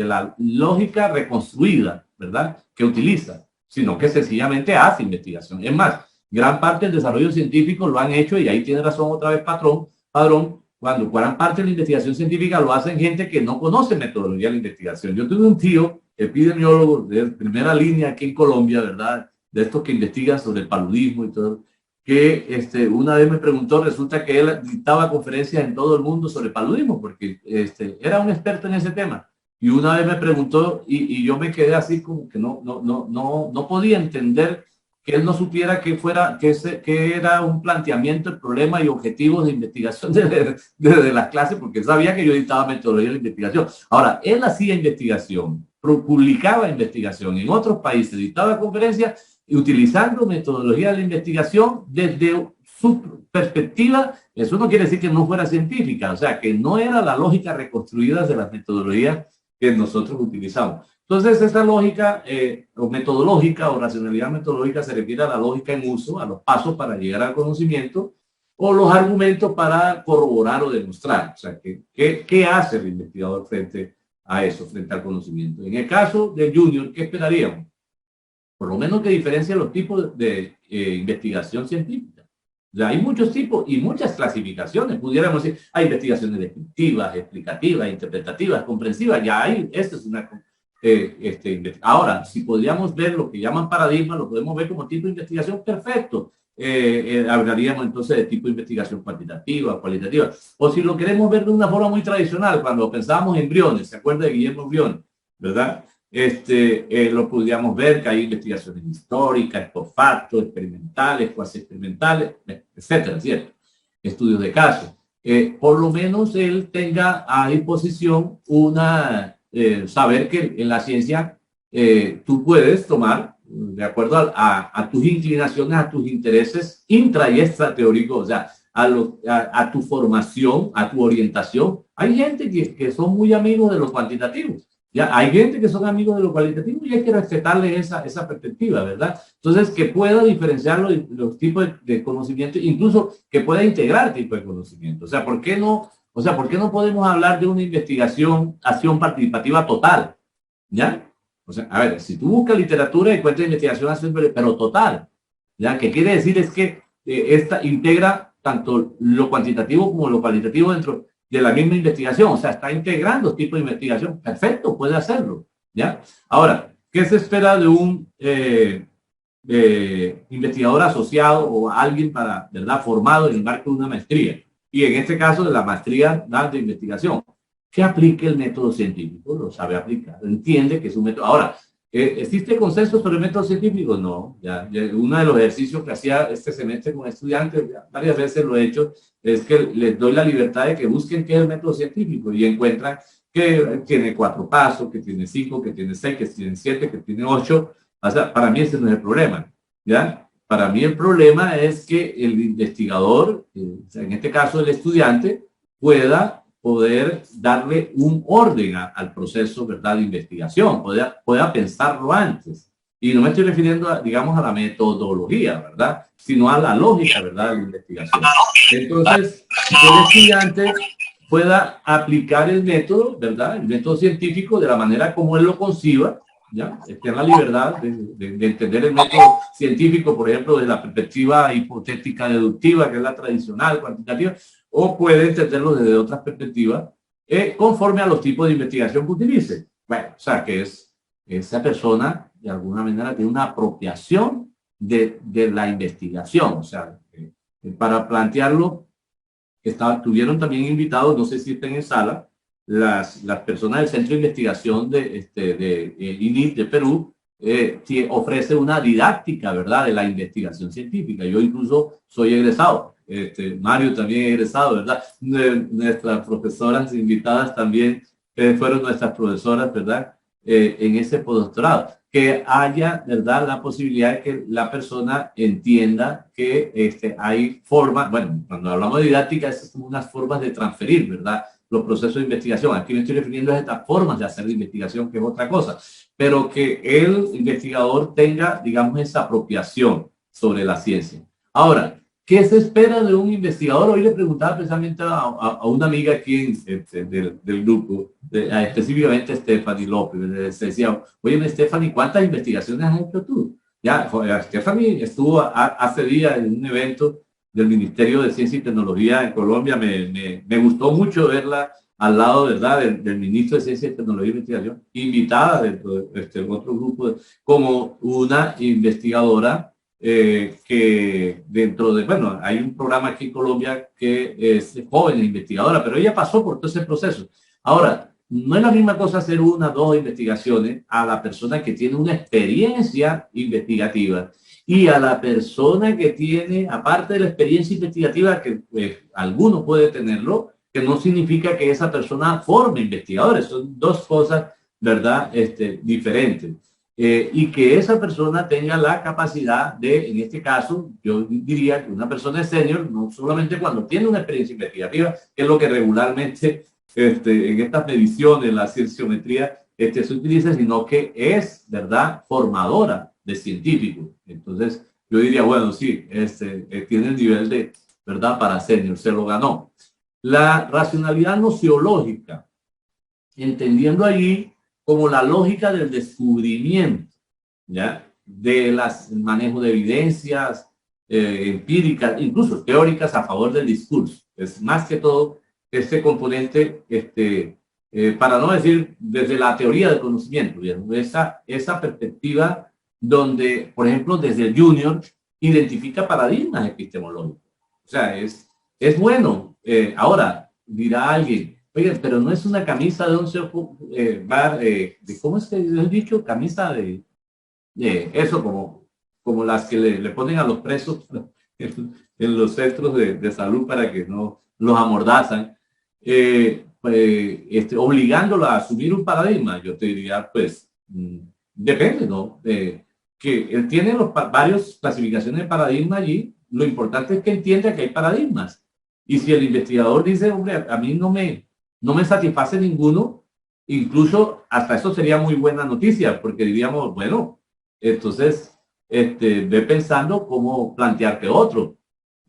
la lógica reconstruida, ¿verdad?, que utiliza, sino que sencillamente hace investigación. Es más, gran parte del desarrollo científico lo han hecho, y ahí tiene razón otra vez Padrón, cuando gran parte de la investigación científica lo hacen gente que no conoce metodología de la investigación. Yo tuve un tío epidemiólogo de primera línea aquí en Colombia, ¿verdad?, de estos que investigan sobre el paludismo y todo, que una vez me preguntó, resulta que él dictaba conferencias en todo el mundo sobre paludismo, porque era un experto en ese tema. Y una vez me preguntó, y yo me quedé así como que no podía entender que él no supiera que era un planteamiento, el problema y objetivos de investigación de las clases, porque él sabía que yo editaba metodología de la investigación. Ahora, él hacía investigación, publicaba investigación en otros países, editaba conferencias y utilizando metodología de la investigación desde su perspectiva. Eso no quiere decir que no fuera científica, o sea, que no era la lógica reconstruida de las metodologías que nosotros utilizamos. Entonces, esta lógica o metodológica o racionalidad metodológica se refiere a la lógica en uso, a los pasos para llegar al conocimiento o los argumentos para corroborar o demostrar. O sea, ¿qué hace el investigador frente a eso, frente al conocimiento? En el caso del junior, ¿qué esperaríamos? Por lo menos que diferencie los tipos de investigación científica. O sea, hay muchos tipos y muchas clasificaciones. Pudiéramos decir, hay investigaciones descriptivas, explicativas, interpretativas, comprensivas. Ya hay, esta es una... ahora, si podríamos ver lo que llaman paradigma, lo podemos ver como tipo de investigación, perfecto. Hablaríamos entonces de tipo de investigación cuantitativa, cualitativa. O si lo queremos ver de una forma muy tradicional, cuando pensábamos en Briones, ¿se acuerda de Guillermo Briones? ¿Verdad? Lo podríamos ver que hay investigaciones históricas, post facto, experimentales, cuasi experimentales, etcétera, ¿cierto? Estudios de caso. Por lo menos él tenga a disposición saber que en la ciencia tú puedes tomar, de acuerdo a tus inclinaciones, a tus intereses intra y extra teóricos, o sea, a tu formación, a tu orientación. Hay gente que son muy amigos de los cuantitativos. Ya hay gente que son amigos de lo cualitativo y hay que respetarle esa perspectiva, ¿verdad? Entonces, que pueda diferenciar los tipos de conocimiento, incluso que pueda integrar tipos de conocimiento. O sea, ¿por qué no podemos hablar de una acción participativa total? ¿Ya? O sea, a ver, si tú buscas literatura, encuentras investigación, pero total. ¿Ya? ¿Qué quiere decir? Es que esta integra tanto lo cuantitativo como lo cualitativo dentro de la misma investigación, o sea, está integrando tipos de investigación, perfecto, puede hacerlo, ¿ya? Ahora, ¿qué se espera de un investigador asociado o alguien formado en el marco de una maestría? Y en este caso de la maestría de investigación, que aplique el método científico, lo sabe aplicar, entiende que es un método. Ahora, ¿existe consenso sobre el método científico? No, ya uno de los ejercicios que hacía este semestre con estudiantes, varias veces lo he hecho, es que les doy la libertad de que busquen qué es el método científico y encuentran que tiene 4 pasos, que tiene 5, que tiene 6, que tiene 7, que tiene 8. O sea, para mí ese no es el problema, ¿ya? Para mí el problema es que el investigador, en este caso el estudiante, poder darle un orden al proceso, ¿verdad?, de investigación, pueda pensarlo antes. Y no me estoy refiriendo, digamos, a la metodología, ¿verdad?, sino a la lógica, ¿verdad?, de la investigación. Entonces, que el estudiante pueda aplicar el método, ¿verdad?, el método científico de la manera como él lo conciba, ¿ya? Tiene la libertad de entender el método científico, por ejemplo, desde la perspectiva hipotética deductiva, que es la tradicional, cuantitativa, o puede entenderlo desde otras perspectivas, conforme a los tipos de investigación que utilice. Bueno, o sea, que esa persona, de alguna manera, tiene una apropiación de la investigación. O sea, para plantearlo, tuvieron también invitados, no sé si estén en sala, las personas del Centro de Investigación de INIT de Perú, que ofrece una didáctica, ¿verdad?, de la investigación científica. Yo incluso soy egresado. Mario también es egresado, ¿verdad? Nuestras profesoras invitadas también fueron nuestras profesoras, ¿verdad? En ese postdoctorado. Que haya, ¿verdad?, la posibilidad de que la persona entienda que hay formas, bueno, cuando hablamos de didáctica, es como unas formas de transferir, ¿verdad?, los procesos de investigación. Aquí me estoy refiriendo a estas formas de hacer de investigación, que es otra cosa, pero que el investigador tenga, digamos, esa apropiación sobre la ciencia. Ahora, ¿qué se espera de un investigador? Hoy le preguntaba precisamente a una amiga aquí del grupo, específicamente Stephanie López, se decía, oye, Stephanie, ¿cuántas investigaciones has hecho tú? Ya, Stephanie estuvo hace días en un evento del Ministerio de Ciencia y Tecnología en Colombia. Me gustó mucho verla al lado, ¿verdad?, del ministro de Ciencia y Tecnología e Investigación, invitada dentro de otro grupo, como una investigadora que dentro de, bueno, hay un programa aquí en Colombia que es joven investigadora, pero ella pasó por todo ese proceso. Ahora, no es la misma cosa hacer una, dos investigaciones a la persona que tiene una experiencia investigativa y a la persona que tiene, aparte de la experiencia investigativa, que alguno puede tenerlo, que no significa que esa persona forme investigadores. Son dos cosas, ¿verdad?, diferentes. Y que esa persona tenga la capacidad de, en este caso, yo diría que una persona es senior, no solamente cuando tiene una experiencia investigativa, que es lo que regularmente en estas mediciones, la cienciometría, se utiliza, sino que es, ¿verdad?, formadora de científicos. Entonces, yo diría, bueno, sí, tiene el nivel de, ¿verdad?, para senior, se lo ganó. La racionalidad nociológica, entendiendo allí como la lógica del descubrimiento, ¿ya?, de las manejo de evidencias empíricas, incluso teóricas a favor del discurso. Es más que todo este componente, para no decir desde la teoría del conocimiento, esa perspectiva donde, por ejemplo, desde el junior identifica paradigmas epistemológicos. O sea, es bueno. Ahora, dirá alguien, oye, pero no es una camisa de 11 bar, ¿cómo es que he dicho? Camisa de eso, como las que le ponen a los presos en los centros de salud para que no los amordazan, obligándolo a asumir un paradigma. Yo te diría, pues, depende, ¿no? Que él tiene varias clasificaciones de paradigma allí. Lo importante es que entienda que hay paradigmas. Y si el investigador dice, hombre, a mí no me satisface ninguno, incluso hasta eso sería muy buena noticia, porque diríamos, bueno, entonces, ve pensando cómo plantearte otro,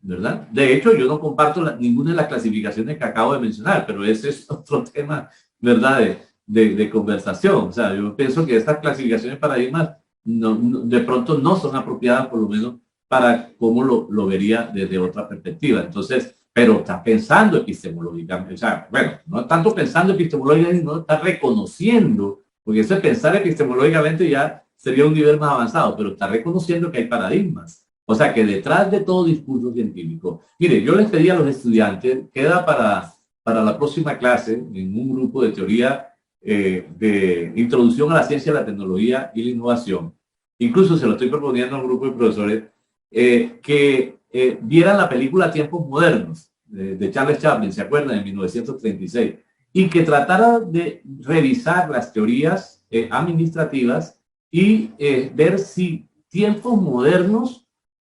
¿verdad? De hecho, yo no comparto ninguna de las clasificaciones que acabo de mencionar, pero ese es otro tema, ¿verdad?, de conversación. O sea, yo pienso que estas clasificaciones de paradigmas de pronto no son apropiadas, por lo menos, para cómo lo vería desde otra perspectiva. Entonces, pero está pensando epistemológicamente, o sea, bueno, no tanto pensando epistemológicamente, no está reconociendo, porque eso de pensar epistemológicamente ya sería un nivel más avanzado, pero está reconociendo que hay paradigmas. O sea, que detrás de todo discurso científico. Mire, yo les pedí a los estudiantes, queda para la próxima clase, en un grupo de teoría de introducción a la ciencia, la tecnología y la innovación. Incluso se lo estoy proponiendo a un grupo de profesores que vieran la película Tiempos Modernos de Charles Chaplin, ¿se acuerdan? En 1936. Y que tratara de revisar las teorías administrativas y ver si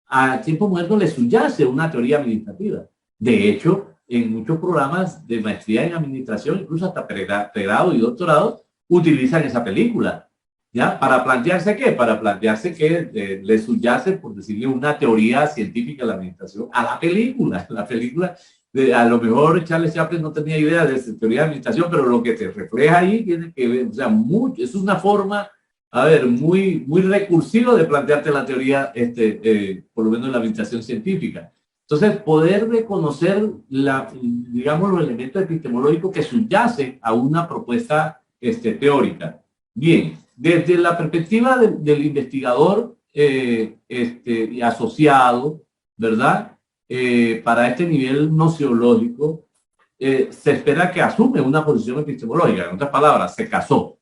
a tiempos modernos le subyace una teoría administrativa. De hecho, en muchos programas de maestría en administración, incluso hasta pregrado y doctorado, utilizan esa película, ¿ya? ¿Para plantearse qué? Para plantearse que le subyace, por decirle, una teoría científica de la administración a la película. La película, a lo mejor Charles Chaplin no tenía idea de esa teoría de administración, pero lo que te refleja ahí tiene que ver, o sea, es una forma, a ver, muy, muy recursivo de plantearte la teoría, por lo menos en la administración científica. Entonces, poder reconocer, digamos, los elementos epistemológicos que subyacen a una propuesta teórica. Bien, desde la perspectiva del investigador asociado, ¿verdad? Para este nivel nociológico, se espera que asume una posición epistemológica. En otras palabras, se casó.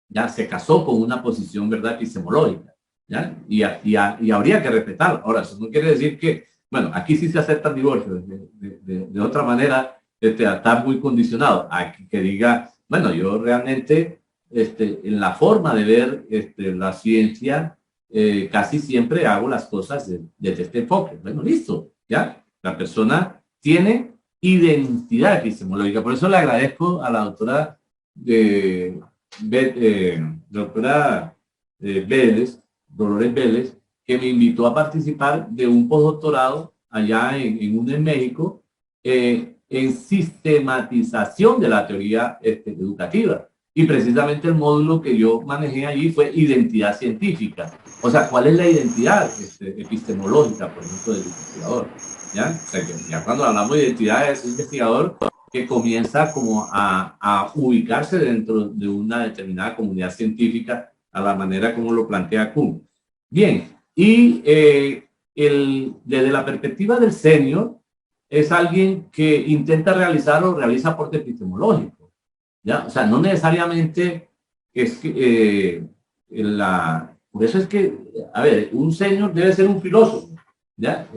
Ya se casó con una posición, ¿verdad?, epistemológica, ¿ya? Y habría que respetarla. Ahora, eso no quiere decir que, bueno, aquí sí se aceptan divorcios, de otra manera está muy condicionado a que diga, bueno, yo realmente, en la forma de ver la ciencia, casi siempre hago las cosas desde este enfoque. Bueno, listo, ¿ya? La persona tiene identidad epistemológica. Por eso le agradezco a la doctora doctora Dolores Vélez, que me invitó a participar de un postdoctorado allá en México, en sistematización de la teoría educativa. Y precisamente el módulo que yo manejé allí fue identidad científica. O sea, ¿cuál es la identidad epistemológica, por ejemplo, del investigador? ¿Ya? O sea, que ya cuando hablamos de identidad es un investigador que comienza como a ubicarse dentro de una determinada comunidad científica a la manera como lo plantea Kuhn. Bien, y desde la perspectiva del senior, es alguien que intenta realizar o realiza aporte epistemológico. ¿ya? O sea, no necesariamente es que por eso es que, a ver, un senior debe ser un filósofo, ¿ya?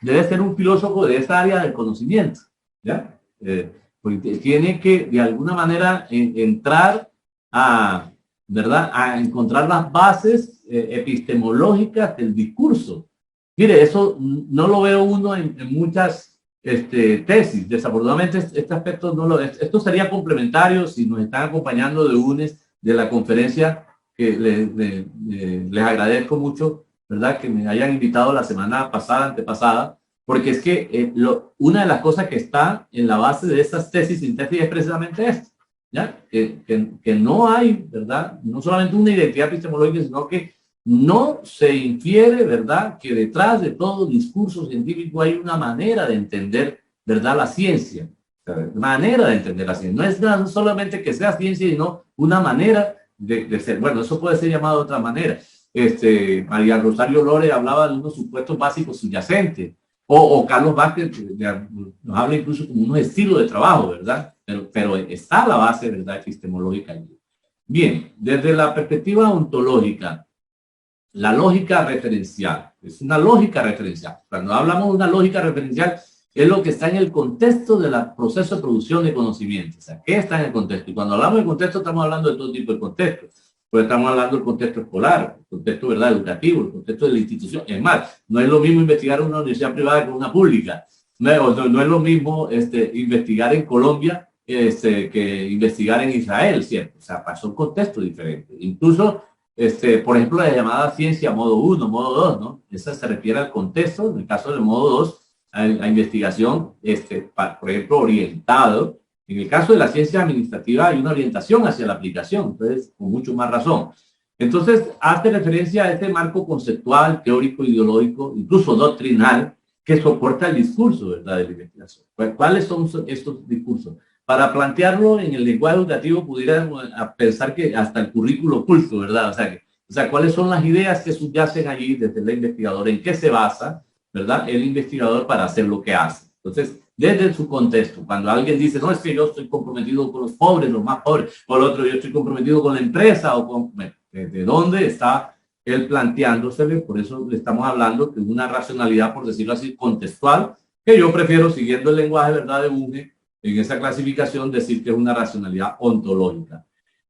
Debe ser un filósofo de esta área del conocimiento, ¿ya? Porque tiene que, de alguna manera, entrar a, ¿verdad?, a encontrar las bases epistemológicas del discurso. Mire, eso no lo veo uno en muchas tesis. Desafortunadamente, este aspecto no lo... Esto sería complementario si nos están acompañando de UNES, de la conferencia, que les agradezco mucho, ¿verdad?, que me hayan invitado la semana pasada, antepasada, porque es que una de las cosas que está en la base de estas tesis sintéticas es precisamente esto, ¿ya? Que no hay, ¿verdad?, no solamente una identidad epistemológica, sino que no se infiere, ¿verdad?, que detrás de todo discurso científico hay una manera de entender, ¿verdad?, la ciencia. Manera de entender la ciencia. No es nada solamente que sea ciencia, sino una manera de ser. Bueno, eso puede ser llamado de otra manera. María Rosario Lore hablaba de unos supuestos básicos subyacentes. O Carlos Vázquez nos habla incluso como unos estilos de trabajo, ¿verdad? Pero está la base, ¿verdad?, epistemológica. Bien, desde la perspectiva ontológica, la lógica referencial. Es una lógica referencial. Cuando hablamos de una lógica referencial, es lo que está en el contexto del proceso de producción de conocimiento. O sea, ¿qué está en el contexto? Y cuando hablamos de contexto, estamos hablando de todo tipo de contextos. Pues estamos hablando del contexto escolar, el contexto, ¿verdad?, educativo, el contexto de la institución. Es más, no es lo mismo investigar en una universidad privada que en una pública. No es lo mismo investigar en Colombia que investigar en Israel, ¿cierto? O sea, son contextos diferentes. Incluso por ejemplo, la llamada ciencia modo 1, modo 2, ¿no? Esa se refiere al contexto, en el caso del modo 2, a investigación, por ejemplo, orientado. En el caso de la ciencia administrativa hay una orientación hacia la aplicación, entonces, con mucho más razón. Entonces, hace referencia a este marco conceptual, teórico, ideológico, incluso doctrinal, que soporta el discurso, ¿verdad?, de la investigación. ¿Cuáles son estos discursos? Para plantearlo en el lenguaje educativo, pudiéramos pensar que hasta el currículo oculto, ¿verdad? O sea, ¿cuáles son las ideas que subyacen allí desde el investigador? ¿En qué se basa, verdad, el investigador para hacer lo que hace? Entonces, desde su contexto, cuando alguien dice, no, es que yo estoy comprometido con los pobres, los más pobres, o el otro, yo estoy comprometido con la empresa, o con... ¿De dónde está él planteándosele? Por eso le estamos hablando de una racionalidad, por decirlo así, contextual, que yo prefiero, siguiendo el lenguaje, ¿verdad?, de Bunge, en esa clasificación, decir que es una racionalidad ontológica.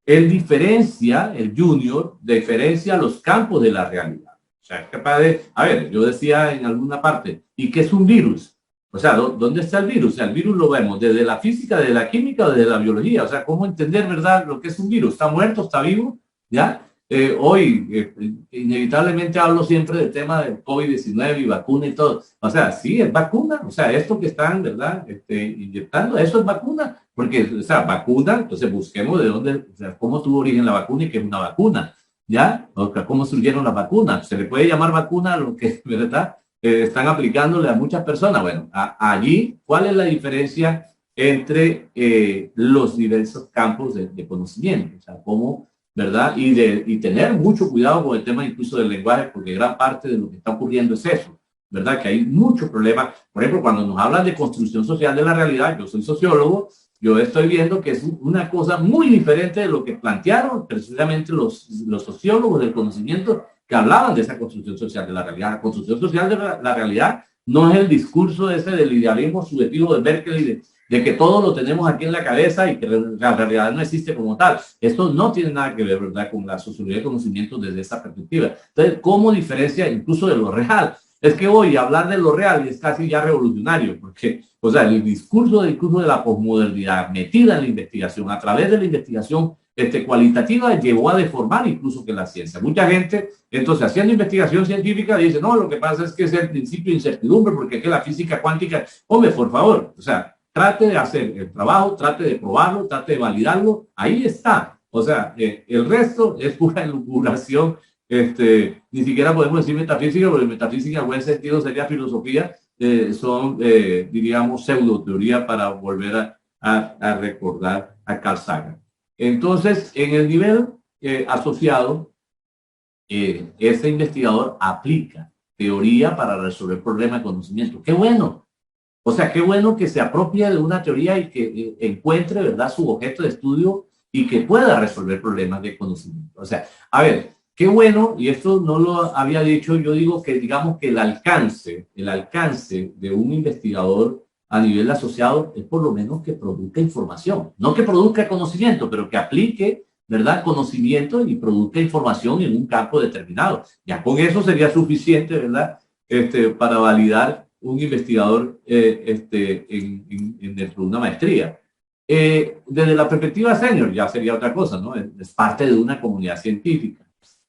Él diferencia, el junior, diferencia los campos de la realidad. O sea, es capaz de, a ver, yo decía en alguna parte, ¿y qué es un virus? O sea, ¿dónde está el virus? O sea, el virus lo vemos desde la física, desde la química o desde la biología. O sea, ¿cómo entender, verdad, lo que es un virus? ¿Está muerto? ¿Está vivo? ¿Ya? Hoy, inevitablemente hablo siempre del tema del COVID-19 y vacuna y todo. O sea, sí, es vacuna. O sea, esto que están, ¿verdad?, inyectando, eso es vacuna. Porque, o sea, vacuna, entonces busquemos de dónde, o sea, cómo tuvo origen la vacuna y qué es una vacuna. ¿Ya? O sea, cómo surgieron las vacunas. Se le puede llamar vacuna a lo que, ¿verdad?, están aplicándole a muchas personas. Bueno, allí, ¿cuál es la diferencia entre los diversos campos de conocimiento? O sea, cómo, ¿verdad? Y tener mucho cuidado con el tema incluso del lenguaje, porque gran parte de lo que está ocurriendo es eso, ¿verdad? Que hay muchos problemas. Por ejemplo, cuando nos hablan de construcción social de la realidad, yo soy sociólogo, yo estoy viendo que es una cosa muy diferente de lo que plantearon precisamente los sociólogos del conocimiento que hablaban de esa construcción social de la realidad. La construcción social de la realidad no es el discurso ese del idealismo subjetivo de Berkeley, de que todo lo tenemos aquí en la cabeza y que la realidad no existe como tal. Esto no tiene nada que ver, ¿verdad?, con la sociología de conocimiento desde esa perspectiva. Entonces, ¿cómo diferencia incluso de lo real? Es que hoy hablar de lo real es casi ya revolucionario, porque, o sea, el discurso de la posmodernidad metida en la investigación, a través de la investigación cualitativa, llevó a deformar incluso que la ciencia. Mucha gente, entonces, haciendo investigación científica, dice, no, lo que pasa es que es el principio de incertidumbre, porque es que la física cuántica, hombre, por favor, o sea, trate de hacer el trabajo, trate de probarlo, trate de validarlo, ahí está. O sea, el resto es pura elucubración. Ni siquiera podemos decir metafísica, porque metafísica en buen sentido sería filosofía, son, diríamos, pseudoteoría, para volver a recordar a Carl Sagan. Entonces, en el nivel asociado, ese investigador aplica teoría para resolver problemas de conocimiento. ¡Qué bueno! O sea, qué bueno que se apropie de una teoría y que encuentre, ¿verdad?, su objeto de estudio y que pueda resolver problemas de conocimiento. O sea, a ver, qué bueno, y esto no lo había dicho, yo digo que digamos que el alcance de un investigador a nivel asociado es por lo menos que produzca información, no que produzca conocimiento, pero que aplique, ¿verdad?, conocimiento y produzca información en un campo determinado. Ya con eso sería suficiente, ¿verdad?, para validar un investigador dentro de una maestría. Desde la perspectiva senior ya sería otra cosa, ¿no? Es parte de una comunidad científica.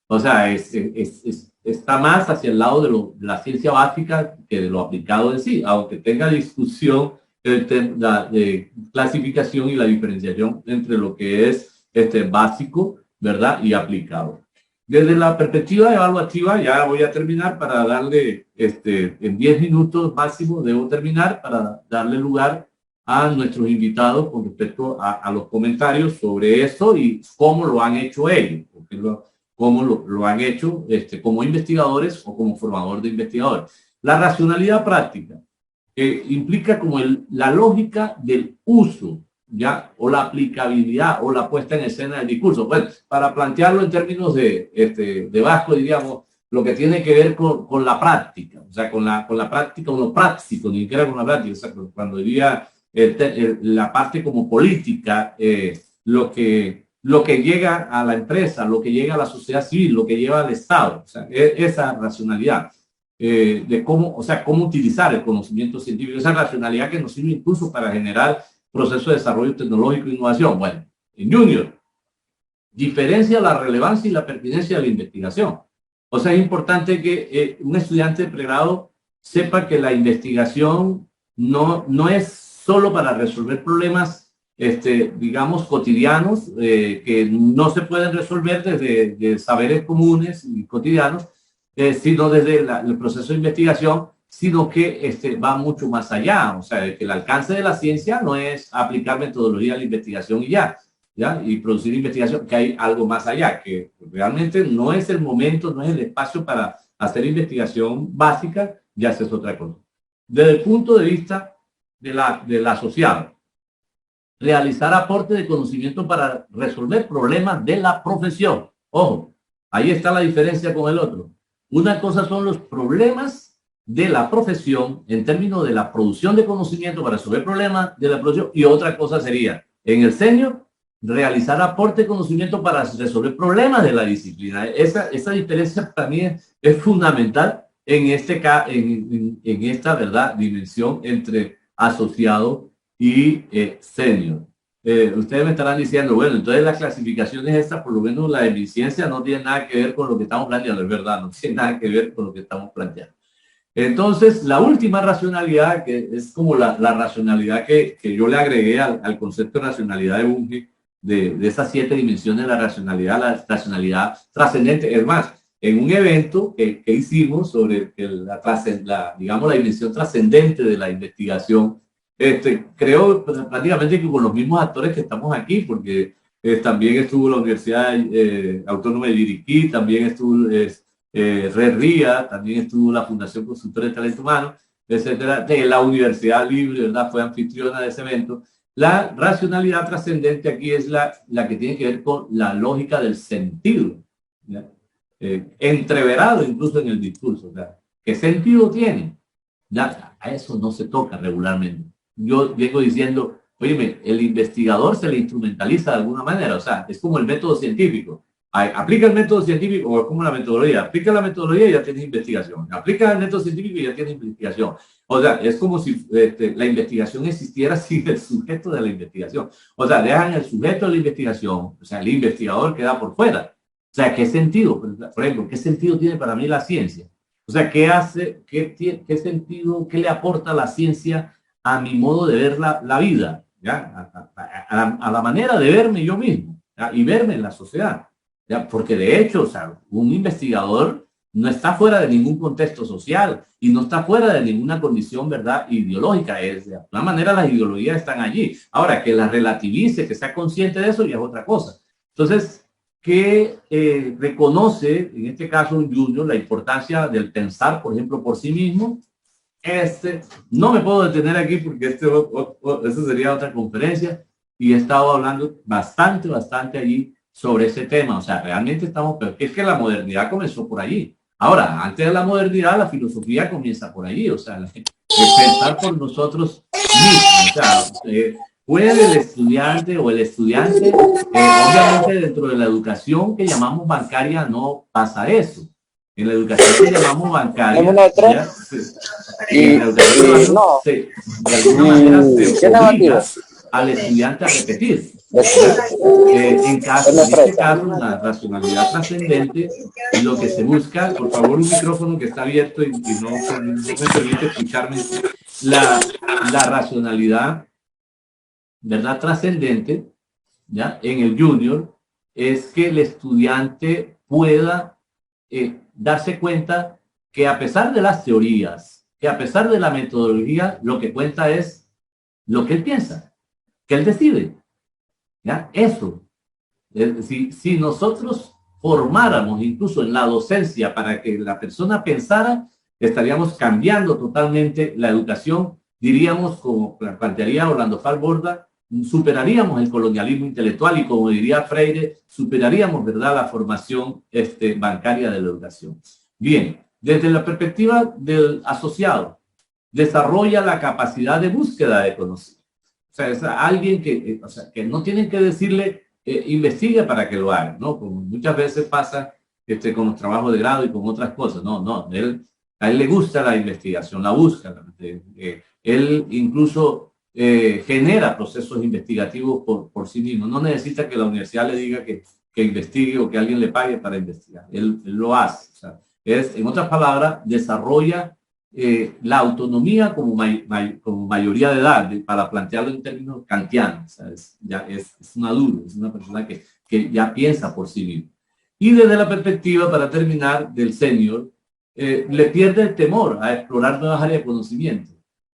O sea, está más hacia el lado de la ciencia básica que de lo aplicado en sí, aunque tenga discusión de clasificación y la diferenciación entre lo que es básico, ¿verdad?, y aplicado. Desde la perspectiva evaluativa, ya voy a terminar para darle, en 10 minutos máximo debo terminar para darle lugar a nuestros invitados con respecto a los comentarios sobre eso y cómo lo han hecho ellos, porque cómo lo han hecho como investigadores o como formador de investigadores. La racionalidad práctica implica como la lógica del uso, ¿ya? O la aplicabilidad o la puesta en escena del discurso. Bueno, para plantearlo en términos de Vasco, diríamos, lo que tiene que ver con la práctica, o sea, con la práctica, o lo práctico, ni siquiera con la práctica, o sea, cuando diría la parte como política, lo que llega a la empresa, lo que llega a la sociedad civil, lo que lleva al Estado, o sea, esa racionalidad de cómo, o sea, cómo utilizar el conocimiento científico, esa racionalidad que nos sirve incluso para generar procesos de desarrollo tecnológico e innovación. Bueno, en Junior, diferencia la relevancia y la pertinencia de la investigación. O sea, es importante que un estudiante de pregrado sepa que la investigación no es solo para resolver problemas, digamos, cotidianos, que no se pueden resolver desde saberes comunes y cotidianos, sino desde el proceso de investigación, sino que va mucho más allá. O sea, que el alcance de la ciencia no es aplicar metodología a la investigación y ya, y producir investigación, que hay algo más allá, que realmente no es el momento, no es el espacio para hacer investigación básica, ya es otra cosa. Desde el punto de vista del asociado, realizar aporte de conocimiento para resolver problemas de la profesión. Ojo, ahí está la diferencia con el otro. Una cosa son los problemas de la profesión en términos de la producción de conocimiento para resolver problemas de la profesión, y otra cosa sería, en el senior, realizar aporte de conocimiento para resolver problemas de la disciplina. Esa diferencia para mí es fundamental en esta, ¿verdad?, dimensión entre asociado y senior. Ustedes me estarán diciendo, bueno, entonces la clasificación es esta, por lo menos la eficiencia no tiene nada que ver con lo que estamos planteando, es verdad, no tiene nada que ver con lo que estamos planteando. Entonces, la última racionalidad, que es como la racionalidad que yo le agregué al concepto de racionalidad de Bunge, de esas 7 dimensiones de la racionalidad trascendente. Es más, en un evento que hicimos sobre digamos, la dimensión trascendente de la investigación, creo prácticamente que con los mismos actores que estamos aquí, porque también estuvo la Universidad Autónoma de Chiriquí, también estuvo Red RIA, también estuvo la Fundación Consultora de Talento Humano, etcétera. La Universidad Libre, ¿verdad?, fue anfitriona de ese evento. La racionalidad trascendente aquí es la que tiene que ver con la lógica del sentido, entreverado incluso en el discurso. O sea, ¿qué sentido tiene? Ya, a eso no se toca regularmente. Yo vengo diciendo, oye, el investigador se le instrumentaliza de alguna manera, o sea, es como el método científico. Aplica el método científico, o es como la metodología. Aplica la metodología y ya tienes investigación. Aplica el método científico y ya tienes investigación. O sea, es como si la investigación existiera sin el sujeto de la investigación. O sea, dejan el sujeto de la investigación, o sea, el investigador queda por fuera. O sea, ¿qué sentido? Por ejemplo, ¿qué sentido tiene para mí la ciencia? O sea, ¿qué hace, qué sentido, qué le aporta la ciencia a mi modo de ver la vida? ¿Ya? A la manera de verme yo mismo, ¿ya?, y verme en la sociedad. ¿Ya? Porque de hecho, o sea, un investigador no está fuera de ningún contexto social y no está fuera de ninguna condición, ¿verdad?, ideológica. De alguna manera las ideologías están allí. Ahora, que las relativice, que sea consciente de eso, ya es otra cosa. Entonces, que reconoce, en este caso un junior, la importancia del pensar, por ejemplo, por sí mismo, no me puedo detener aquí porque esta sería otra conferencia, y he estado hablando bastante allí sobre ese tema. O sea, realmente estamos, pero es que la modernidad comenzó por allí. Ahora, antes de la modernidad, la filosofía comienza por allí, o sea, pensar por nosotros mismos. O sea, puede el estudiante o el estudiante, obviamente dentro de la educación que llamamos bancaria no pasa eso. En la educación que llamamos bancaria, ya, en la educación no, de alguna manera se obliga al estudiante a repetir. En este caso, la racionalidad trascendente, lo que se busca, por favor, un micrófono que está abierto y no me permite escucharme, la racionalidad, ¿verdad? Trascendente, ¿ya? En el junior, es que el estudiante pueda darse cuenta que a pesar de las teorías, que a pesar de la metodología, lo que cuenta es lo que él piensa, que él decide. ¿Ya? Eso. Si nosotros formáramos incluso en la docencia para que la persona pensara, estaríamos cambiando totalmente la educación. Diríamos, como plantearía Orlando Falborda, superaríamos el colonialismo intelectual y, como diría Freire, superaríamos, ¿verdad?, la formación bancaria de la educación. Bien, desde la perspectiva del asociado, desarrolla la capacidad de búsqueda de conocimiento. O sea, es alguien que no tienen que decirle investigue para que lo haga, ¿no? Como muchas veces pasa con los trabajos de grado y con otras cosas. No, a él le gusta la investigación, la busca. Él incluso genera procesos investigativos por sí mismo. No necesita que la universidad le diga que investigue o que alguien le pague para investigar. Él lo hace. O sea, en otras palabras, desarrolla la autonomía como mayoría de edad, para plantearlo en términos kantianos. O sea, es un adulto, es una persona que ya piensa por sí mismo. Y desde la perspectiva, para terminar, del senior, le pierde el temor a explorar nuevas áreas de conocimiento.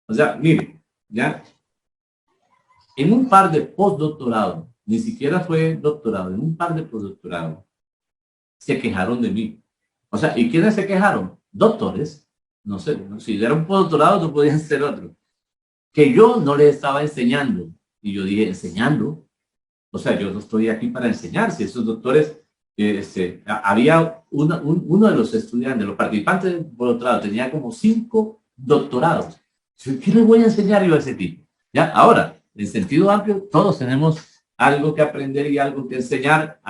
O sea, miren, ya en un par de postdoctorados, ni siquiera fue doctorado, en un par de postdoctorados, se quejaron de mí. O sea, ¿y quiénes se quejaron? Doctores. No sé, si era un postdoctorado no podían ser otro. Que yo no les estaba enseñando. Y yo dije, ¿enseñando? O sea, yo no estoy aquí para enseñar. Si esos doctores, había uno de los estudiantes, los participantes del postdoctorado, tenía como 5 doctorados. ¿Qué les voy a enseñar yo a ese tipo? ¿Ya? Ahora, en sentido amplio, todos tenemos algo que aprender y algo que enseñar,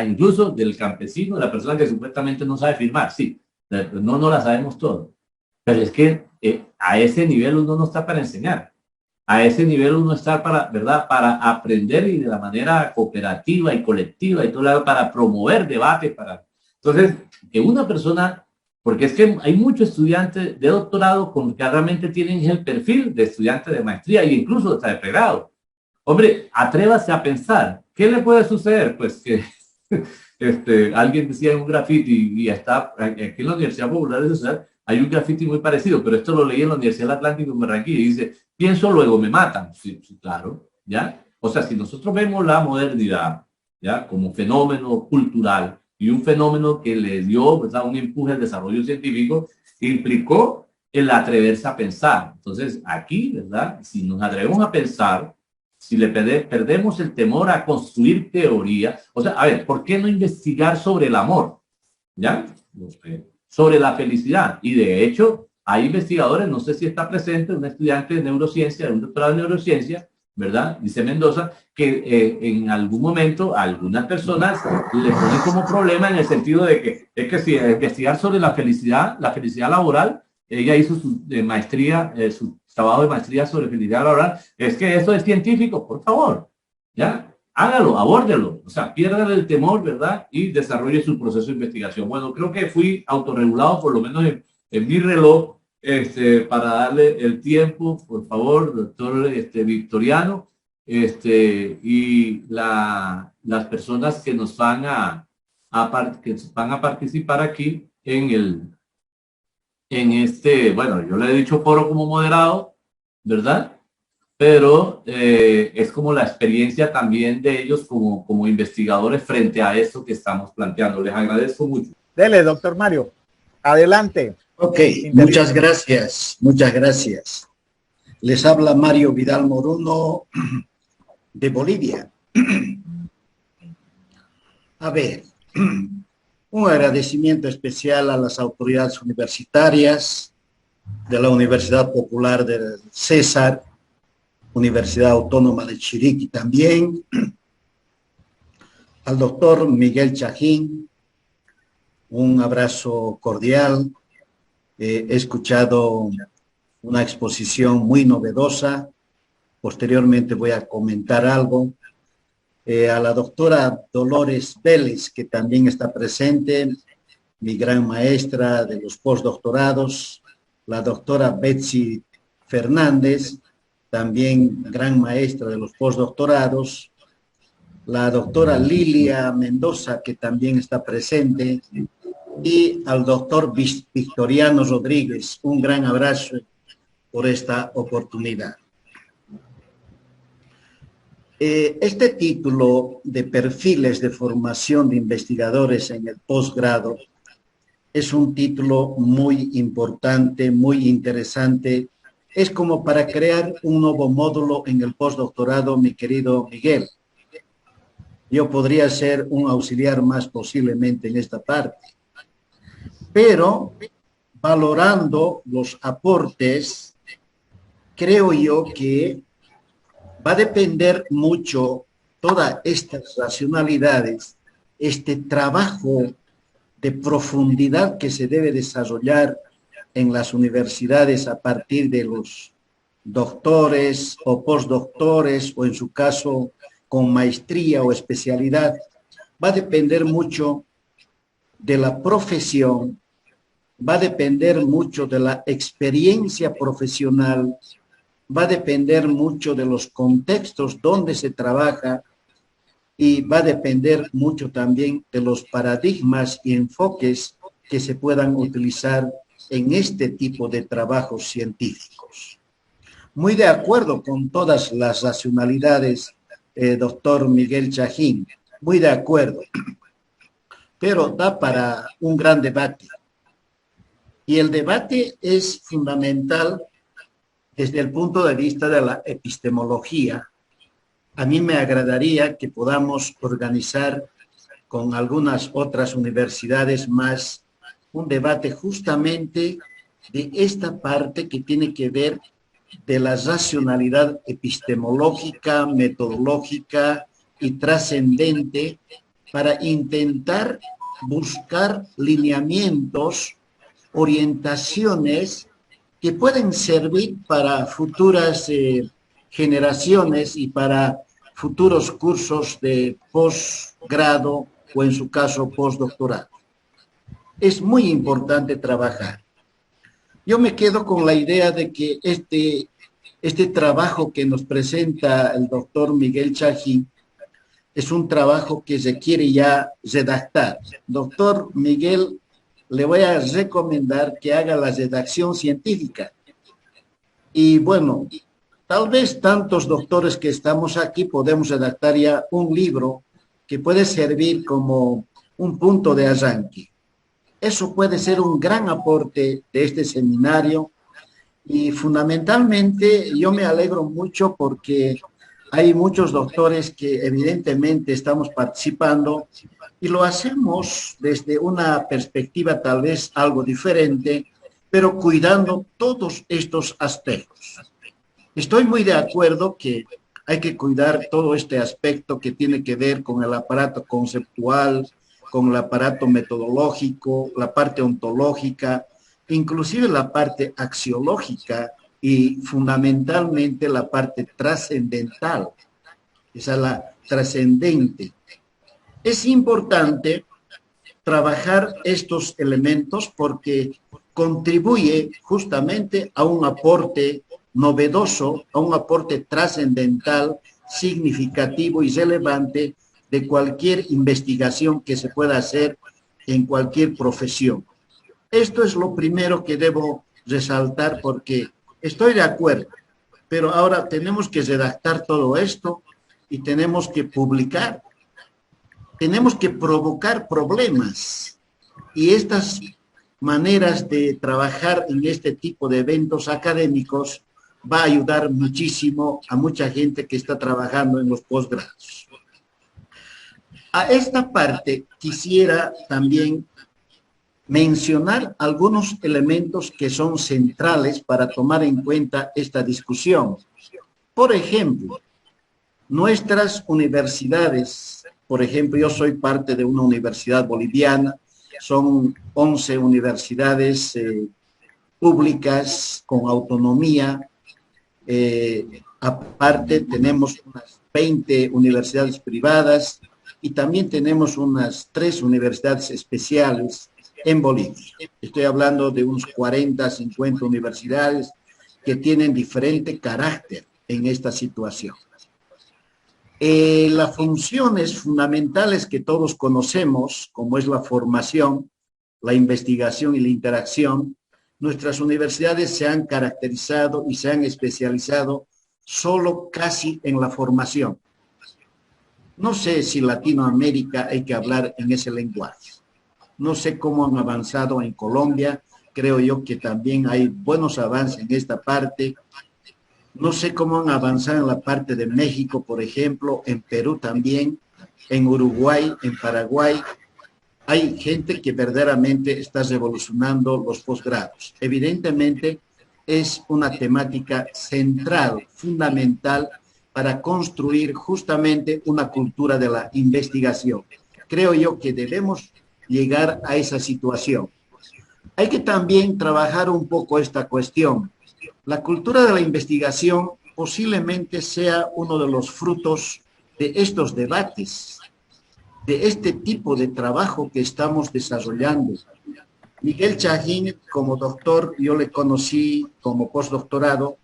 incluso del campesino, de la persona que supuestamente no sabe firmar. Sí, no la sabemos todo. Pero es que a ese nivel uno no está para enseñar. A ese nivel uno está para, ¿verdad?, para aprender, y de la manera cooperativa y colectiva y todo, para promover debate. Entonces, que una persona, porque es que hay muchos estudiantes de doctorado con que realmente tienen el perfil de estudiante de maestría e incluso hasta de pregrado. Hombre, atrévase a pensar, ¿qué le puede suceder? Pues que alguien decía en un graffiti, y está aquí en la Universidad Popular de Sociedad, hay un graffiti muy parecido, pero esto lo leí en la Universidad del Atlántico en Barranquilla, y dice, pienso luego me matan. Sí, claro, ¿ya? O sea, si nosotros vemos la modernidad, ¿ya?, como fenómeno cultural y un fenómeno que le dio, ¿verdad?, un empuje al desarrollo científico, implicó el atreverse a pensar. Entonces, aquí, ¿verdad?, si nos atrevemos a pensar, si le perdemos el temor a construir teoría, o sea, a ver, ¿por qué no investigar sobre el amor? ¿Ya? Sobre la felicidad. Y de hecho, hay investigadores, no sé si está presente, un estudiante de neurociencia, de un doctorado en neurociencia, ¿verdad?, dice Mendoza, que en algún momento a algunas personas le ponen como problema en el sentido de que es que si investigar sobre la felicidad laboral, ella hizo su maestría, su trabajo de maestría sobre felicidad laboral, es que eso es científico, por favor, ¿ya? Hágalo, abórdelo, o sea, pierda el temor, ¿verdad?, y desarrolle su proceso de investigación. Bueno, creo que fui autorregulado, por lo menos en mi reloj, para darle el tiempo, por favor, doctor Victoriano, y las personas que nos van que van a participar aquí bueno, yo le he dicho foro como moderado, ¿verdad? Pero es como la experiencia también de ellos como investigadores frente a eso que estamos planteando. Les agradezco mucho. Dele, doctor Mario. Adelante. Ok, muchas gracias, muchas gracias. Les habla Mario Vidal Moruno de Bolivia. A ver, un agradecimiento especial a las autoridades universitarias de la Universidad Popular del César, Universidad Autónoma de Chiriquí también, al doctor Miguel Chajín, un abrazo cordial. He escuchado una exposición muy novedosa. Posteriormente voy a comentar algo. A la doctora Dolores Vélez, que también está presente, mi gran maestra de los postdoctorados, la doctora Betsy Fernández, también gran maestra de los postdoctorados, la doctora Lilia Mendoza, que también está presente, y al doctor Victoriano Rodríguez. Un gran abrazo por esta oportunidad. Este título de perfiles de formación de investigadores en el posgrado es un título muy importante, muy interesante. Es como para crear un nuevo módulo en el postdoctorado, mi querido Miguel. Yo podría ser un auxiliar más posiblemente en esta parte, pero valorando los aportes, creo yo que va a depender mucho todas estas racionalidades, este trabajo de profundidad que se debe desarrollar en las universidades a partir de los doctores o postdoctores, o en su caso con maestría o especialidad, va a depender mucho de la profesión, va a depender mucho de la experiencia profesional, va a depender mucho de los contextos donde se trabaja y va a depender mucho también de los paradigmas y enfoques que se puedan utilizar en este tipo de trabajos científicos. Muy de acuerdo con todas las racionalidades, doctor Miguel Chajín, muy de acuerdo, pero da para un gran debate. Y el debate es fundamental desde el punto de vista de la epistemología. A mí me agradaría que podamos organizar con algunas otras universidades más un debate justamente de esta parte que tiene que ver de la racionalidad epistemológica, metodológica y trascendente para intentar buscar lineamientos, orientaciones que pueden servir para futuras generaciones y para futuros cursos de posgrado o en su caso postdoctorado. Es muy importante trabajar. Yo me quedo con la idea de que este trabajo que nos presenta el doctor Miguel Chajín es un trabajo que se quiere ya redactar. Doctor Miguel, le voy a recomendar que haga la redacción científica. Y bueno, tal vez tantos doctores que estamos aquí podemos redactar ya un libro que puede servir como un punto de arranque. Eso puede ser un gran aporte de este seminario y fundamentalmente yo me alegro mucho porque hay muchos doctores que evidentemente estamos participando y lo hacemos desde una perspectiva tal vez algo diferente, pero cuidando todos estos aspectos. Estoy muy de acuerdo que hay que cuidar todo este aspecto que tiene que ver con el aparato conceptual, con el aparato metodológico, la parte ontológica, inclusive la parte axiológica y fundamentalmente la parte trascendental, esa es la trascendente. Es importante trabajar estos elementos porque contribuye justamente a un aporte novedoso, a un aporte trascendental, significativo y relevante de cualquier investigación que se pueda hacer en cualquier profesión. Esto es lo primero que debo resaltar porque estoy de acuerdo, pero ahora tenemos que redactar todo esto y tenemos que publicar, tenemos que provocar problemas y estas maneras de trabajar en este tipo de eventos académicos va a ayudar muchísimo a mucha gente que está trabajando en los posgrados. A esta parte quisiera también mencionar algunos elementos que son centrales para tomar en cuenta esta discusión. Por ejemplo, nuestras universidades, por ejemplo, yo soy parte de una universidad boliviana, son 11 universidades públicas con autonomía. Aparte tenemos unas 20 universidades privadas y también tenemos unas 3 universidades especiales en Bolivia. Estoy hablando de unos 40, 50 universidades que tienen diferente carácter en esta situación. Las funciones fundamentales que todos conocemos, como es la formación, la investigación y la interacción, nuestras universidades se han caracterizado y se han especializado solo casi en la formación. No sé si Latinoamérica hay que hablar en ese lenguaje. No sé cómo han avanzado en Colombia, creo yo que también hay buenos avances en esta parte. No sé cómo han avanzado en la parte de México, por ejemplo, en Perú también, en Uruguay, en Paraguay. Hay gente que verdaderamente está revolucionando los posgrados. Evidentemente, es una temática central, fundamental, para construir justamente una cultura de la investigación. Creo yo que debemos llegar a esa situación. Hay que también trabajar un poco esta cuestión. La cultura de la investigación posiblemente sea uno de los frutos de estos debates, de este tipo de trabajo que estamos desarrollando. Miguel Chahín, como doctor, yo le conocí como postdoctorado,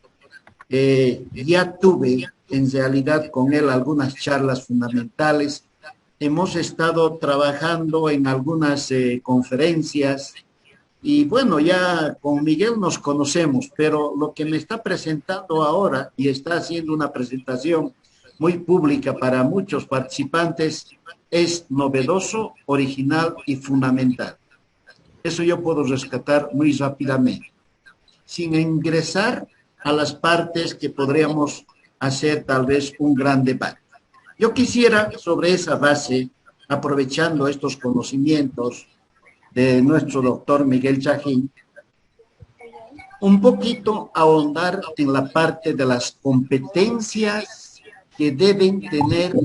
ya tuve en realidad con él algunas charlas fundamentales. Hemos estado trabajando en algunas conferencias y bueno, ya con Miguel nos conocemos, pero lo que me está presentando ahora y está haciendo una presentación muy pública para muchos participantes es novedoso, original y fundamental. Eso yo puedo rescatar muy rápidamente, sin ingresar a las partes que podríamos hacer tal vez un gran debate. Yo quisiera, sobre esa base, aprovechando estos conocimientos de nuestro doctor Miguel Chahín, un poquito ahondar en la parte de las competencias que deben tener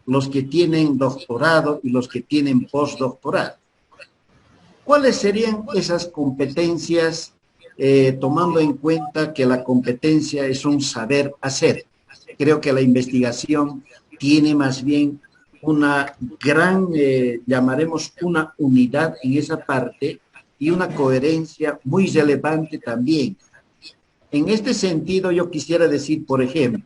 los que tienen doctorado y los que tienen postdoctorado. ¿Cuáles serían esas competencias, tomando en cuenta que la competencia es un saber hacer? Creo que la investigación tiene más bien una gran, llamaremos una unidad en esa parte y una coherencia muy relevante también. En este sentido, yo quisiera decir, por ejemplo,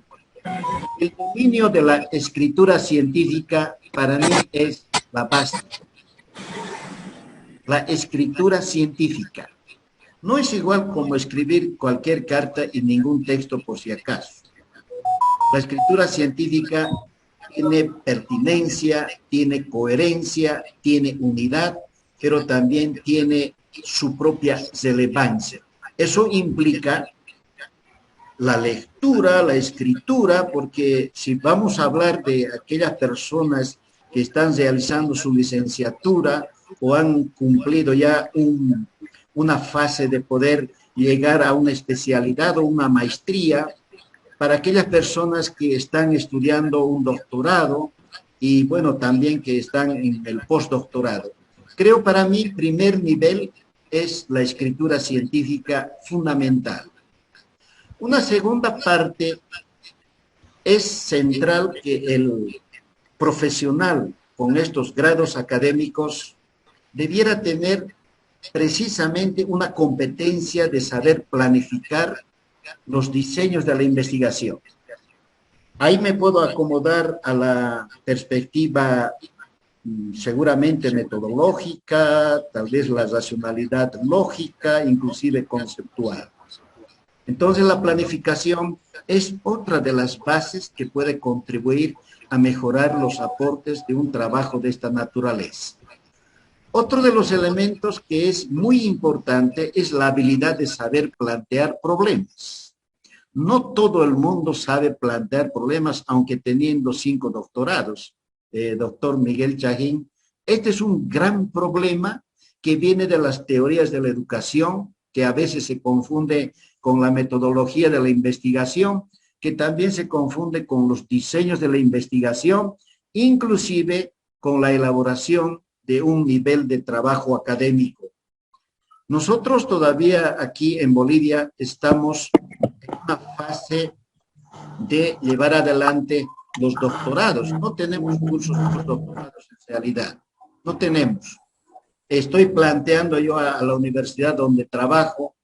el dominio de la escritura científica para mí es la base. La escritura científica no es igual como escribir cualquier carta y ningún texto por si acaso. La escritura científica tiene pertinencia, tiene coherencia, tiene unidad, pero también tiene su propia relevancia. Eso implica la lectura, la escritura, porque si vamos a hablar de aquellas personas que están realizando su licenciatura o han cumplido ya una fase de poder llegar a una especialidad o una maestría, para aquellas personas que están estudiando un doctorado y bueno, también que están en el postdoctorado. Creo para mí, primer nivel es la escritura científica fundamental. Una segunda parte es central que el profesional con estos grados académicos debiera tener precisamente una competencia de saber planificar los diseños de la investigación. Ahí me puedo acomodar a la perspectiva seguramente metodológica, tal vez la racionalidad lógica, inclusive conceptual. Entonces la planificación es otra de las bases que puede contribuir a mejorar los aportes de un trabajo de esta naturaleza. Otro de los elementos que es muy importante es la habilidad de saber plantear problemas. No todo el mundo sabe plantear problemas, aunque teniendo 5 doctorados. Doctor Miguel Chahín, este es un gran problema que viene de las teorías de la educación, que a veces se confunde con la metodología de la investigación, que también se confunde con los diseños de la investigación, inclusive con la elaboración de un nivel de trabajo académico. Nosotros todavía aquí en Bolivia estamos en una fase de llevar adelante los doctorados. No tenemos cursos de los doctorados en realidad. No tenemos. Estoy planteando yo a la universidad donde trabajo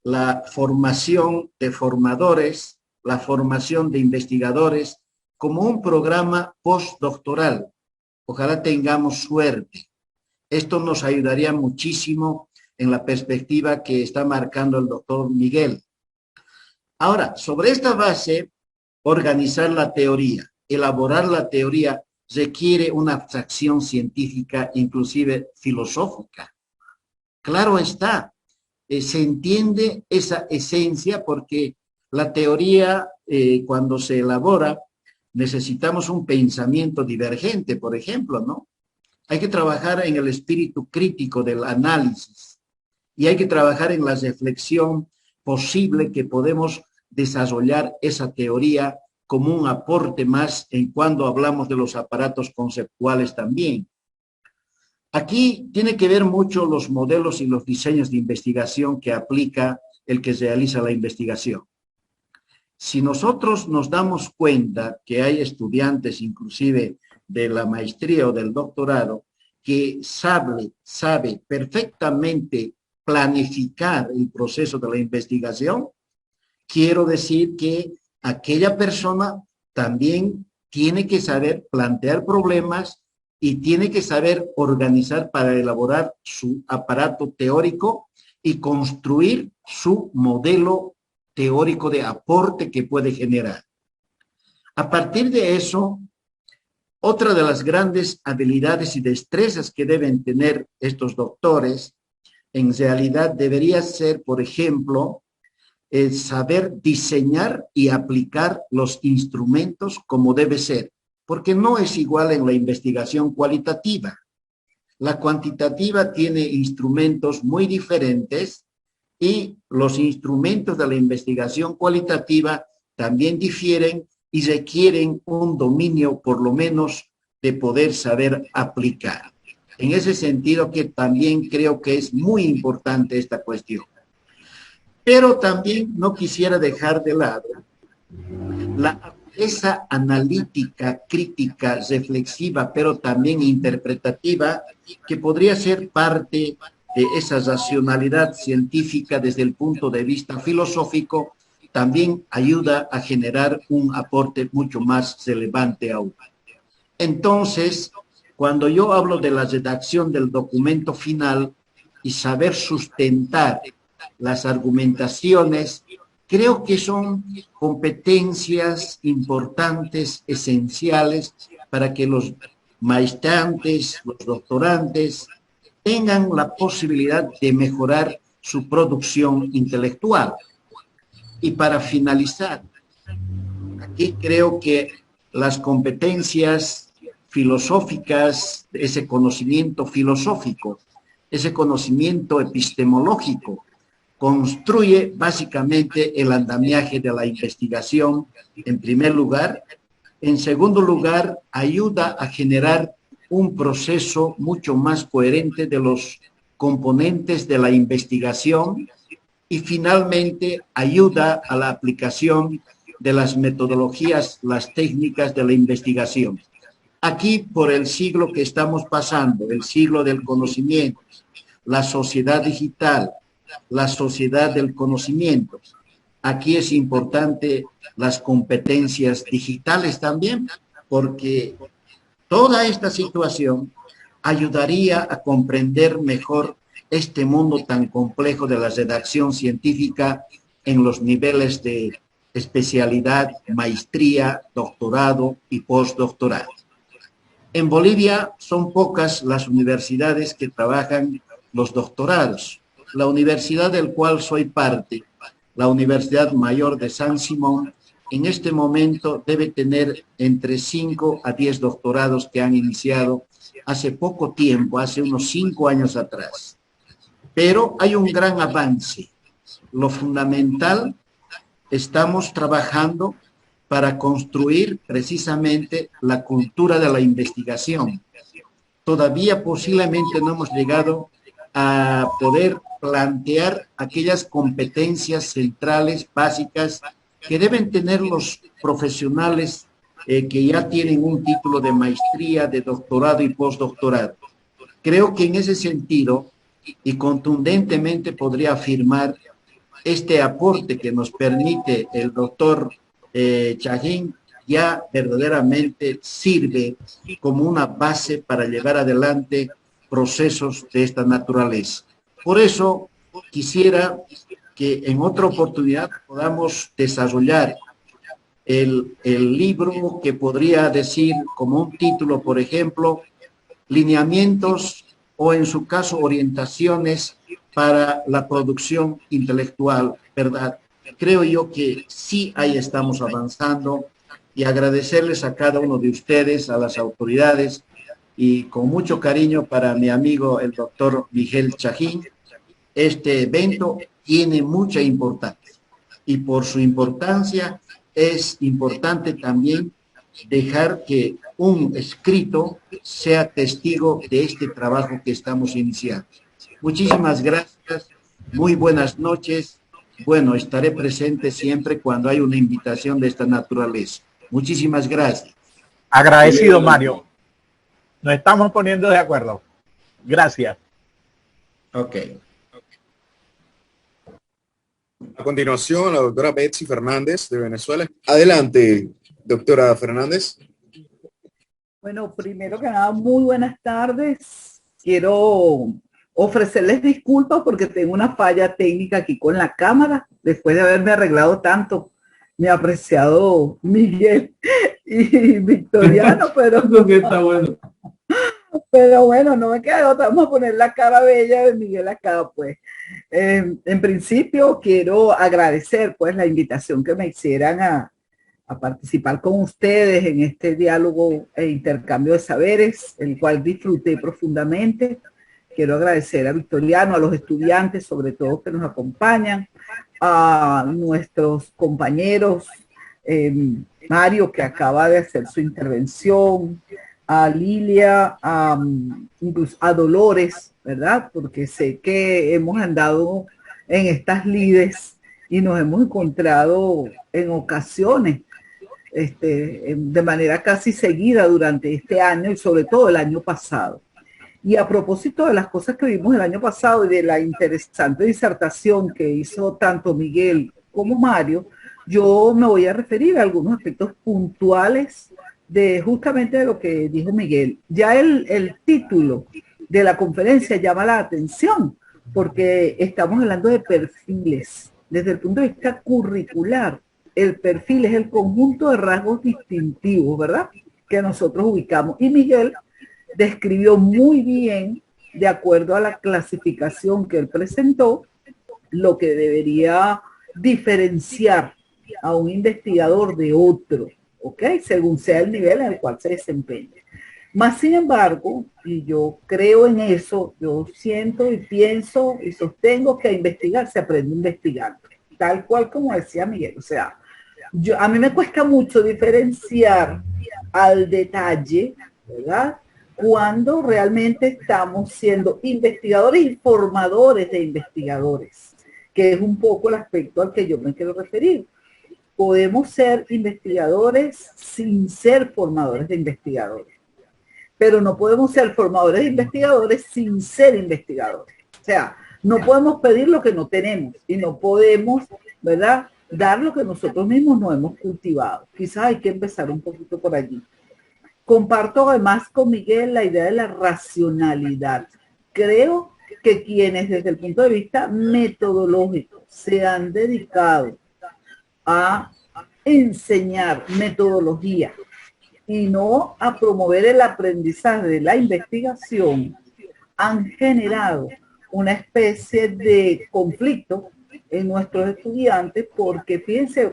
la formación de formadores, la formación de investigadores como un programa postdoctoral. Ojalá tengamos suerte. Esto nos ayudaría muchísimo en la perspectiva que está marcando el doctor Miguel. Ahora, sobre esta base, organizar la teoría, elaborar la teoría requiere una abstracción científica, inclusive filosófica. Claro está, se entiende esa esencia porque la teoría, cuando se elabora, necesitamos un pensamiento divergente, por ejemplo, ¿no? Hay que trabajar en el espíritu crítico del análisis y hay que trabajar en la reflexión posible que podemos desarrollar esa teoría como un aporte más en cuando hablamos de los aparatos conceptuales también. Aquí tiene que ver mucho los modelos y los diseños de investigación que aplica el que realiza la investigación. Si nosotros nos damos cuenta que hay estudiantes, inclusive de la maestría o del doctorado, que sabe perfectamente planificar el proceso de la investigación, quiero decir que aquella persona también tiene que saber plantear problemas y tiene que saber organizar para elaborar su aparato teórico y construir su modelo teórico de aporte que puede generar. A partir de eso, otra de las grandes habilidades y destrezas que deben tener estos doctores, en realidad debería ser, por ejemplo, el saber diseñar y aplicar los instrumentos como debe ser, porque no es igual en la investigación cualitativa. La cuantitativa tiene instrumentos muy diferentes y los instrumentos de la investigación cualitativa también difieren y requieren un dominio, por lo menos, de poder saber aplicar. En ese sentido que también creo que es muy importante esta cuestión. Pero también no quisiera dejar de lado esa analítica, crítica, reflexiva, pero también interpretativa, que podría ser parte de esa racionalidad científica desde el punto de vista filosófico, también ayuda a generar un aporte mucho más relevante aún. Entonces, cuando yo hablo de la redacción del documento final y saber sustentar las argumentaciones, creo que son competencias importantes, esenciales, para que los maestrantes, los doctorantes, tengan la posibilidad de mejorar su producción intelectual. Y para finalizar, aquí creo que las competencias filosóficas, ese conocimiento filosófico, ese conocimiento epistemológico, construye básicamente el andamiaje de la investigación, en primer lugar. En segundo lugar, ayuda a generar un proceso mucho más coherente de los componentes de la investigación y finalmente ayuda a la aplicación de las metodologías, las técnicas de la investigación. Aquí, por el siglo que estamos pasando, el siglo del conocimiento, la sociedad digital, la sociedad del conocimiento, aquí es importante las competencias digitales también, porque toda esta situación ayudaría a comprender mejor este mundo tan complejo de la redacción científica en los niveles de especialidad, maestría, doctorado y postdoctorado. En Bolivia son pocas las universidades que trabajan los doctorados. La universidad del cual soy parte, la Universidad Mayor de San Simón, en este momento debe tener entre 5 a 10 doctorados que han iniciado hace poco tiempo, hace unos 5 años atrás. Pero hay un gran avance. Lo fundamental, estamos trabajando para construir precisamente la cultura de la investigación. Todavía posiblemente no hemos llegado a poder plantear aquellas competencias centrales, básicas, que deben tener los profesionales que ya tienen un título de maestría, de doctorado y postdoctorado. Creo que en ese sentido, y contundentemente podría afirmar, este aporte que nos permite el doctor Chahín ya verdaderamente sirve como una base para llevar adelante procesos de esta naturaleza. Por eso quisiera que en otra oportunidad podamos desarrollar el libro que podría decir como un título, por ejemplo, lineamientos o en su caso orientaciones para la producción intelectual, ¿verdad? Creo yo que sí, ahí estamos avanzando, y agradecerles a cada uno de ustedes, a las autoridades, y con mucho cariño para mi amigo el doctor Miguel Chahín. Este evento tiene mucha importancia, y por su importancia es importante también dejar que un escrito sea testigo de este trabajo que estamos iniciando. Muchísimas gracias, muy buenas noches. Bueno, estaré presente siempre cuando hay una invitación de esta naturaleza. Muchísimas gracias. Agradecido, Mario. Nos estamos poniendo de acuerdo. Gracias. Ok. A continuación, la doctora Betsy Fernández de Venezuela. Adelante, doctora Fernández. Bueno, primero que nada, muy buenas tardes. Quiero ofrecerles disculpas porque tengo una falla técnica aquí con la cámara, después de haberme arreglado tanto, mi apreciado Miguel y Victoriano, pero Está bueno. Pero bueno, no me queda otra, vamos a poner la cara bella de Miguel acá, pues. En principio quiero agradecer pues la invitación que me hicieran a participar con ustedes en este diálogo e intercambio de saberes, el cual disfruté profundamente. Quiero agradecer a Victoriano, a los estudiantes, sobre todo que nos acompañan, a nuestros compañeros, Mario, que acaba de hacer su intervención, a Lilia, incluso a Dolores, ¿verdad? Porque sé que hemos andado en estas lides y nos hemos encontrado en ocasiones, de manera casi seguida durante este año y sobre todo el año pasado. Y a propósito de las cosas que vimos el año pasado y de la interesante disertación que hizo tanto Miguel como Mario, yo me voy a referir a algunos aspectos puntuales de justamente de lo que dijo Miguel. Ya el título de la conferencia llama la atención porque estamos hablando de perfiles. Desde el punto de vista curricular, el perfil es el conjunto de rasgos distintivos, ¿verdad?, que nosotros ubicamos. Y Miguel describió muy bien, de acuerdo a la clasificación que él presentó, lo que debería diferenciar a un investigador de otro, ¿ok? Según sea el nivel en el cual se desempeña. Más sin embargo, y yo creo en eso, yo siento y pienso y sostengo que a investigar se aprende investigando, tal cual como decía Miguel. O sea, a mí me cuesta mucho diferenciar al detalle, ¿verdad?, cuando realmente estamos siendo investigadores y formadores de investigadores, que es un poco el aspecto al que yo me quiero referir. Podemos ser investigadores sin ser formadores de investigadores, pero no podemos ser formadores de investigadores sin ser investigadores. O sea, no podemos pedir lo que no tenemos y no podemos, ¿verdad?, dar lo que nosotros mismos no hemos cultivado. Quizás hay que empezar un poquito por allí. Comparto además con Miguel la idea de la racionalidad. Creo que quienes desde el punto de vista metodológico se han dedicado a enseñar metodología y no a promover el aprendizaje de la investigación, han generado una especie de conflicto en nuestros estudiantes porque, fíjense,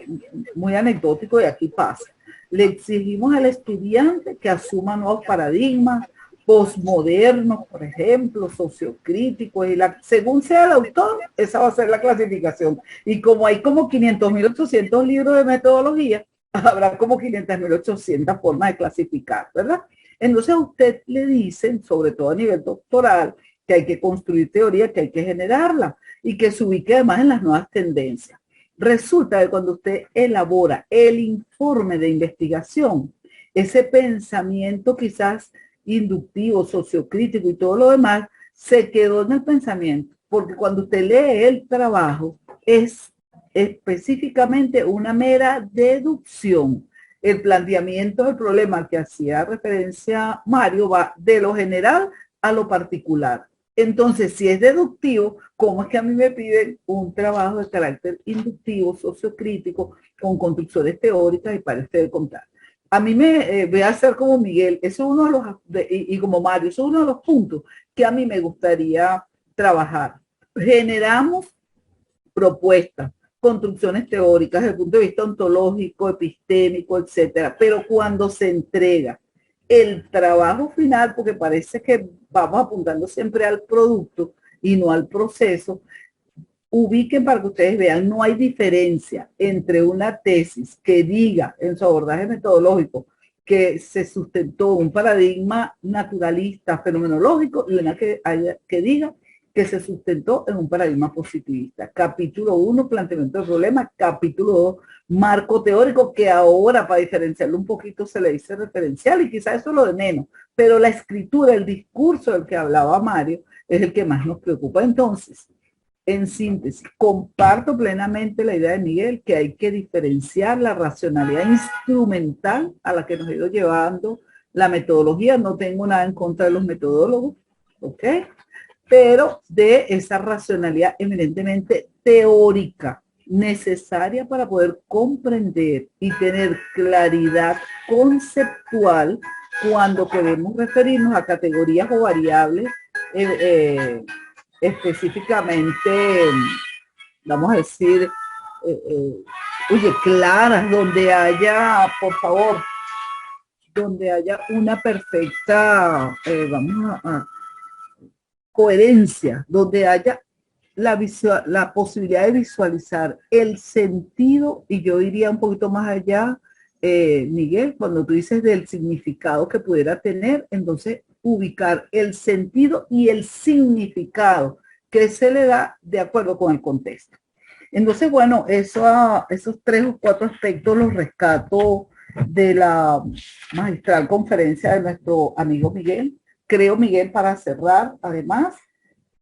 muy anecdótico y aquí pasa, le exigimos al estudiante que asuma nuevos paradigmas, postmodernos, por ejemplo, sociocríticos, y según sea el autor, esa va a ser la clasificación. Y como hay como 500.800 libros de metodología, habrá como 500.800 formas de clasificar, ¿verdad? Entonces a usted le dicen, sobre todo a nivel doctoral, que hay que construir teoría, que hay que generarla y que se ubique además en las nuevas tendencias. Resulta que cuando usted elabora el informe de investigación, ese pensamiento quizás inductivo, sociocrítico y todo lo demás, se quedó en el pensamiento, porque cuando usted lee el trabajo, es específicamente una mera deducción. El planteamiento del problema que hacía referencia Mario va de lo general a lo particular. Entonces, si es deductivo, ¿cómo es que a mí me piden un trabajo de carácter inductivo, sociocrítico, con construcciones teóricas y para este contar? A mí me voy a hacer como Miguel, eso es uno de los, y como Mario, eso es uno de los puntos que a mí me gustaría trabajar. Generamos propuestas, construcciones teóricas desde el punto de vista ontológico, epistémico, etcétera, pero cuando se entrega el trabajo final, porque parece que vamos apuntando siempre al producto y no al proceso, ubiquen para que ustedes vean, no hay diferencia entre una tesis que diga en su abordaje metodológico que se sustentó un paradigma naturalista, fenomenológico, y una que diga que se sustentó en un paradigma positivista. Capítulo 1, planteamiento del problema. Capítulo 2, marco teórico, que ahora para diferenciarlo un poquito se le dice referencial y quizás eso es lo de menos, pero la escritura, el discurso del que hablaba Mario es el que más nos preocupa. Entonces, en síntesis, comparto plenamente la idea de Miguel que hay que diferenciar la racionalidad instrumental a la que nos ha ido llevando la metodología. No tengo nada en contra de los metodólogos, ¿ok? Pero de esa racionalidad eminentemente teórica necesaria para poder comprender y tener claridad conceptual cuando queremos referirnos a categorías o variables específicamente, vamos a decir, oye, claras, donde haya, por favor, donde haya una perfecta, vamos a coherencia, donde haya la posibilidad de visualizar el sentido, y yo iría un poquito más allá, Miguel, cuando tú dices del significado que pudiera tener, entonces ubicar el sentido y el significado que se le da de acuerdo con el contexto. Entonces, bueno, esos 3 o 4 aspectos los rescato de la magistral conferencia de nuestro amigo Miguel. Creo, Miguel, para cerrar, además,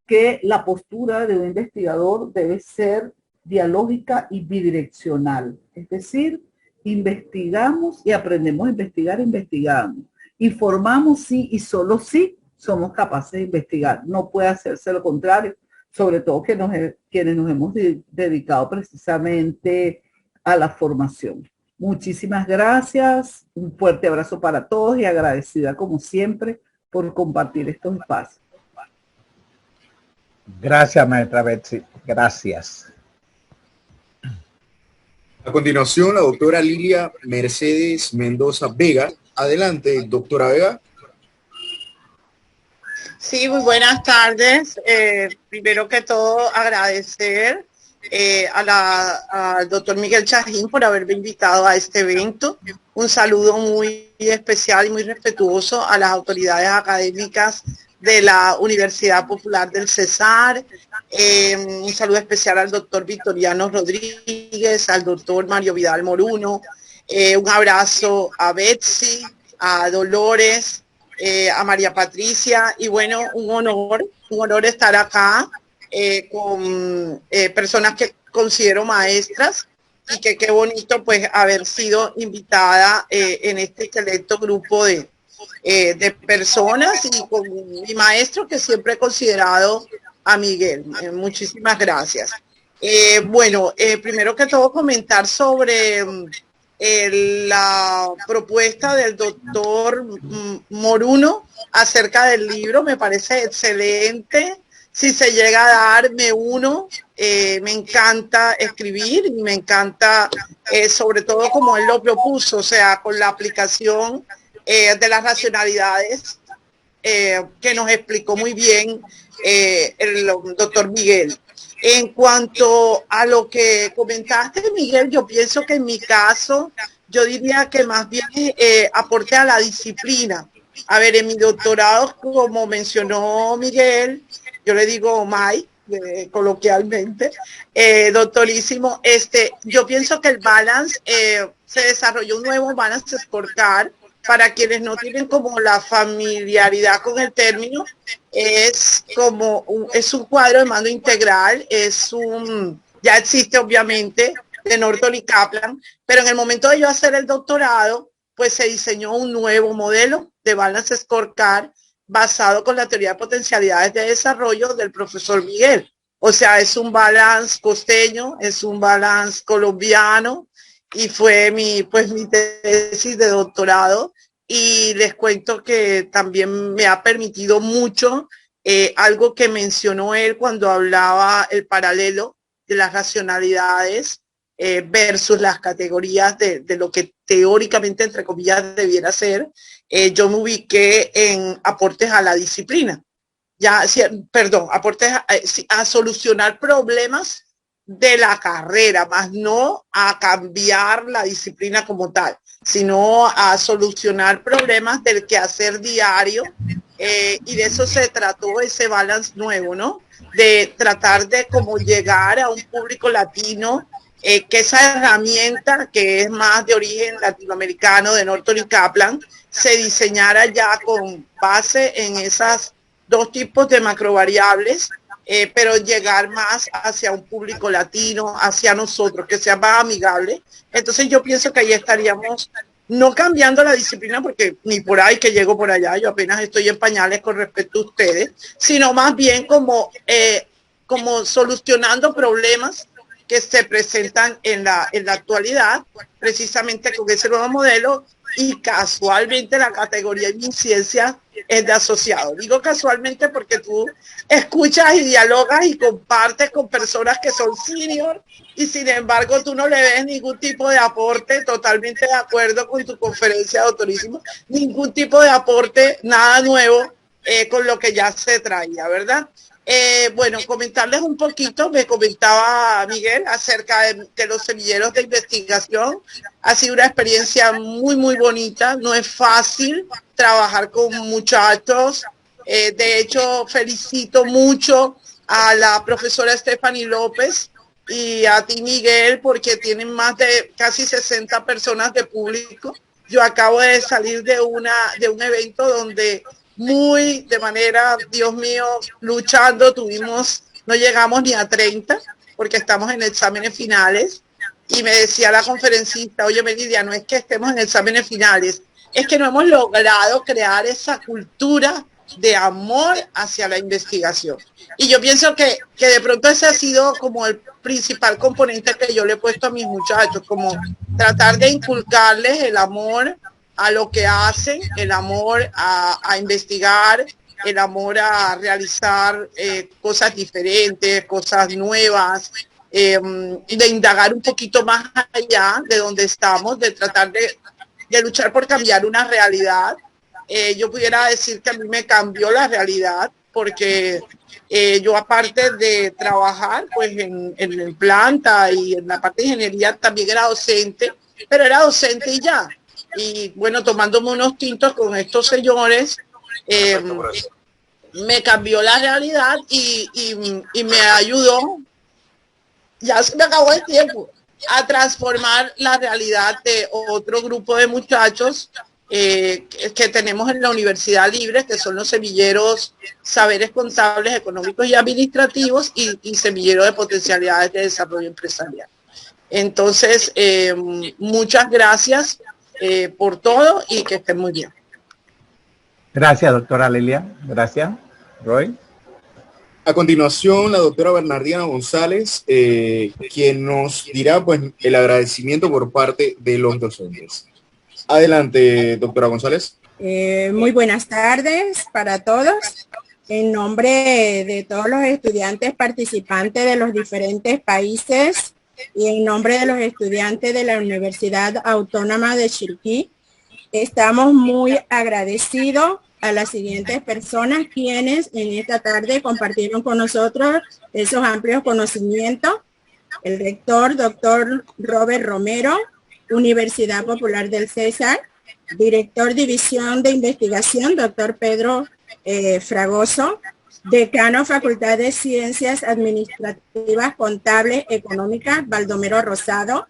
que la postura de un investigador debe ser dialógica y bidireccional. Es decir, investigamos y aprendemos a investigar, investigamos. Informamos sí y solo sí somos capaces de investigar. No puede hacerse lo contrario, sobre todo quienes nos hemos dedicado precisamente a la formación. Muchísimas gracias, un fuerte abrazo para todos y agradecida como siempre por compartir estos espacios. Gracias, maestra Betsy. Gracias. A continuación, la doctora Lilia Mercedes Mendoza Vega. Adelante, doctora Vega. Sí, muy buenas tardes. Primero que todo, agradecer al doctor Miguel Chajín por haberme invitado a este evento. Un saludo muy especial y muy respetuoso a las autoridades académicas de la Universidad Popular del Cesar. Un saludo especial al doctor Victoriano Rodríguez, al doctor Mario Vidal Moruno. Un abrazo a Betsy, a Dolores, a María Patricia, y bueno, un honor estar acá con personas que considero maestras, y que qué bonito pues haber sido invitada en este selecto grupo de personas, y con mi maestro que siempre he considerado a Miguel. Muchísimas gracias. Bueno, primero que todo comentar sobre la propuesta del doctor Moruno acerca del libro, me parece excelente. Si se llega a dar, me uno. Me encanta escribir y me encanta sobre todo como él lo propuso, o sea, con la aplicación de las racionalidades que nos explicó muy bien el doctor Miguel. En cuanto a lo que comentaste, Miguel, yo pienso que en mi caso, yo diría que más bien aporte a la disciplina. A ver, en mi doctorado, como mencionó Miguel, yo le digo Mike, coloquialmente, doctorísimo, yo pienso que el balance, se desarrolló un nuevo balance scorecard. Para quienes no tienen como la familiaridad con el término, es un cuadro de mando integral, ya existe obviamente de Norton y Kaplan, pero en el momento de yo hacer el doctorado, pues se diseñó un nuevo modelo de balance scorecard basado con la teoría de potencialidades de desarrollo del profesor Miguel. O sea, es un balance costeño, es un balance colombiano, y fue mi tesis de doctorado, y les cuento que también me ha permitido mucho algo que mencionó él cuando hablaba el paralelo de las racionalidades versus las categorías de lo que teóricamente, entre comillas, debiera ser. Yo me ubiqué en aportes a la disciplina, aportes a solucionar problemas de la carrera, más no a cambiar la disciplina como tal, sino a solucionar problemas del quehacer diario, y de eso se trató ese balance nuevo, ¿no? De tratar de cómo llegar a un público latino, que esa herramienta que es más de origen latinoamericano de Norton y Kaplan se diseñara ya con base en esas dos tipos de macrovariables, pero llegar más hacia un público latino, hacia nosotros, que sea más amigable. Entonces yo pienso que ahí estaríamos no cambiando la disciplina, porque ni por ahí que llego por allá, yo apenas estoy en pañales con respecto a ustedes, sino más bien como solucionando problemas que se presentan en la actualidad, precisamente con ese nuevo modelo, y casualmente la categoría de mi ciencia es de asociado. Digo casualmente porque tú escuchas y dialogas y compartes con personas que son senior, y sin embargo tú no le ves ningún tipo de aporte, totalmente de acuerdo con tu conferencia, doctorísimo, ningún tipo de aporte, nada nuevo con lo que ya se traía, ¿verdad? Bueno, comentarles un poquito, me comentaba Miguel acerca de los semilleros de investigación. Ha sido una experiencia muy, muy bonita. No es fácil trabajar con muchachos. De hecho, felicito mucho a la profesora Stephanie López y a ti, Miguel, porque tienen más de casi 60 personas de público. Yo acabo de salir de un evento donde de manera, Dios mío, luchando, no llegamos ni a 30, porque estamos en exámenes finales, y me decía la conferencista, oye, Meridia, no es que estemos en exámenes finales, es que no hemos logrado crear esa cultura de amor hacia la investigación. Y yo pienso que de pronto ese ha sido como el principal componente que yo le he puesto a mis muchachos, como tratar de inculcarles el amor a lo que hacen, el amor a investigar, el amor a realizar cosas diferentes, cosas nuevas, de indagar un poquito más allá de donde estamos, de tratar de luchar por cambiar una realidad. Yo pudiera decir que a mí me cambió la realidad, porque yo, aparte de trabajar pues en planta y en la parte de ingeniería, también era docente, pero era docente y ya. Y bueno, tomándome unos tintos con estos señores, me cambió la realidad y me ayudó, ya se me acabó el tiempo, a transformar la realidad de otro grupo de muchachos que tenemos en la Universidad Libre, que son los semilleros Saberes Contables, Económicos y Administrativos, y semilleros de Potencialidades de Desarrollo Empresarial. Entonces, muchas gracias por todo, y que estén muy bien. Gracias, doctora Lilia. Gracias, Roy. A continuación, la doctora Bernardina González, quien nos dirá pues el agradecimiento por parte de los docentes. Adelante, doctora González. Muy buenas tardes para todos. En nombre de todos los estudiantes participantes de los diferentes países y en nombre de los estudiantes de la Universidad Autónoma de Chiriquí, estamos muy agradecidos a las siguientes personas quienes en esta tarde compartieron con nosotros esos amplios conocimientos. El rector, doctor Robert Romero, Universidad Popular del César, director División de Investigación, doctor Pedro Fragoso, decano Facultad de Ciencias Administrativas, Contables, Económicas, Baldomero Rosado,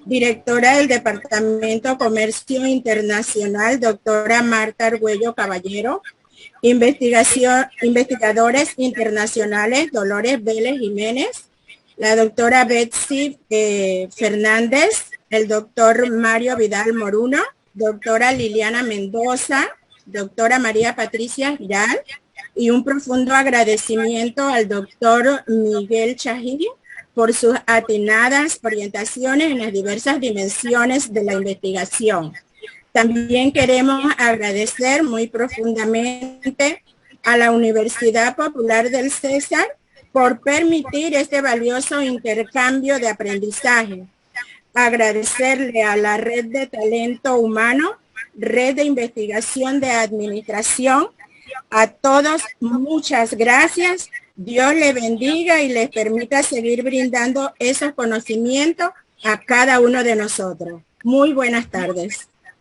directora del Departamento Comercio Internacional, doctora Marta Argüello Caballero, investigadores internacionales, Dolores Vélez Jiménez, la doctora Betsy Fernández, el doctor Mario Vidal Moruno, doctora Liliana Mendoza, doctora María Patricia Giral, y un profundo agradecimiento al doctor Miguel Chajín por sus atinadas orientaciones en las diversas dimensiones de la investigación. También queremos agradecer muy profundamente a la Universidad Popular del César por permitir este valioso intercambio de aprendizaje. Agradecerle a la Red de Talento Humano, Red de Investigación de Administración, a todos muchas gracias. Dios les bendiga y les permita seguir brindando esos conocimientos a cada uno de nosotros. Muy buenas tardes.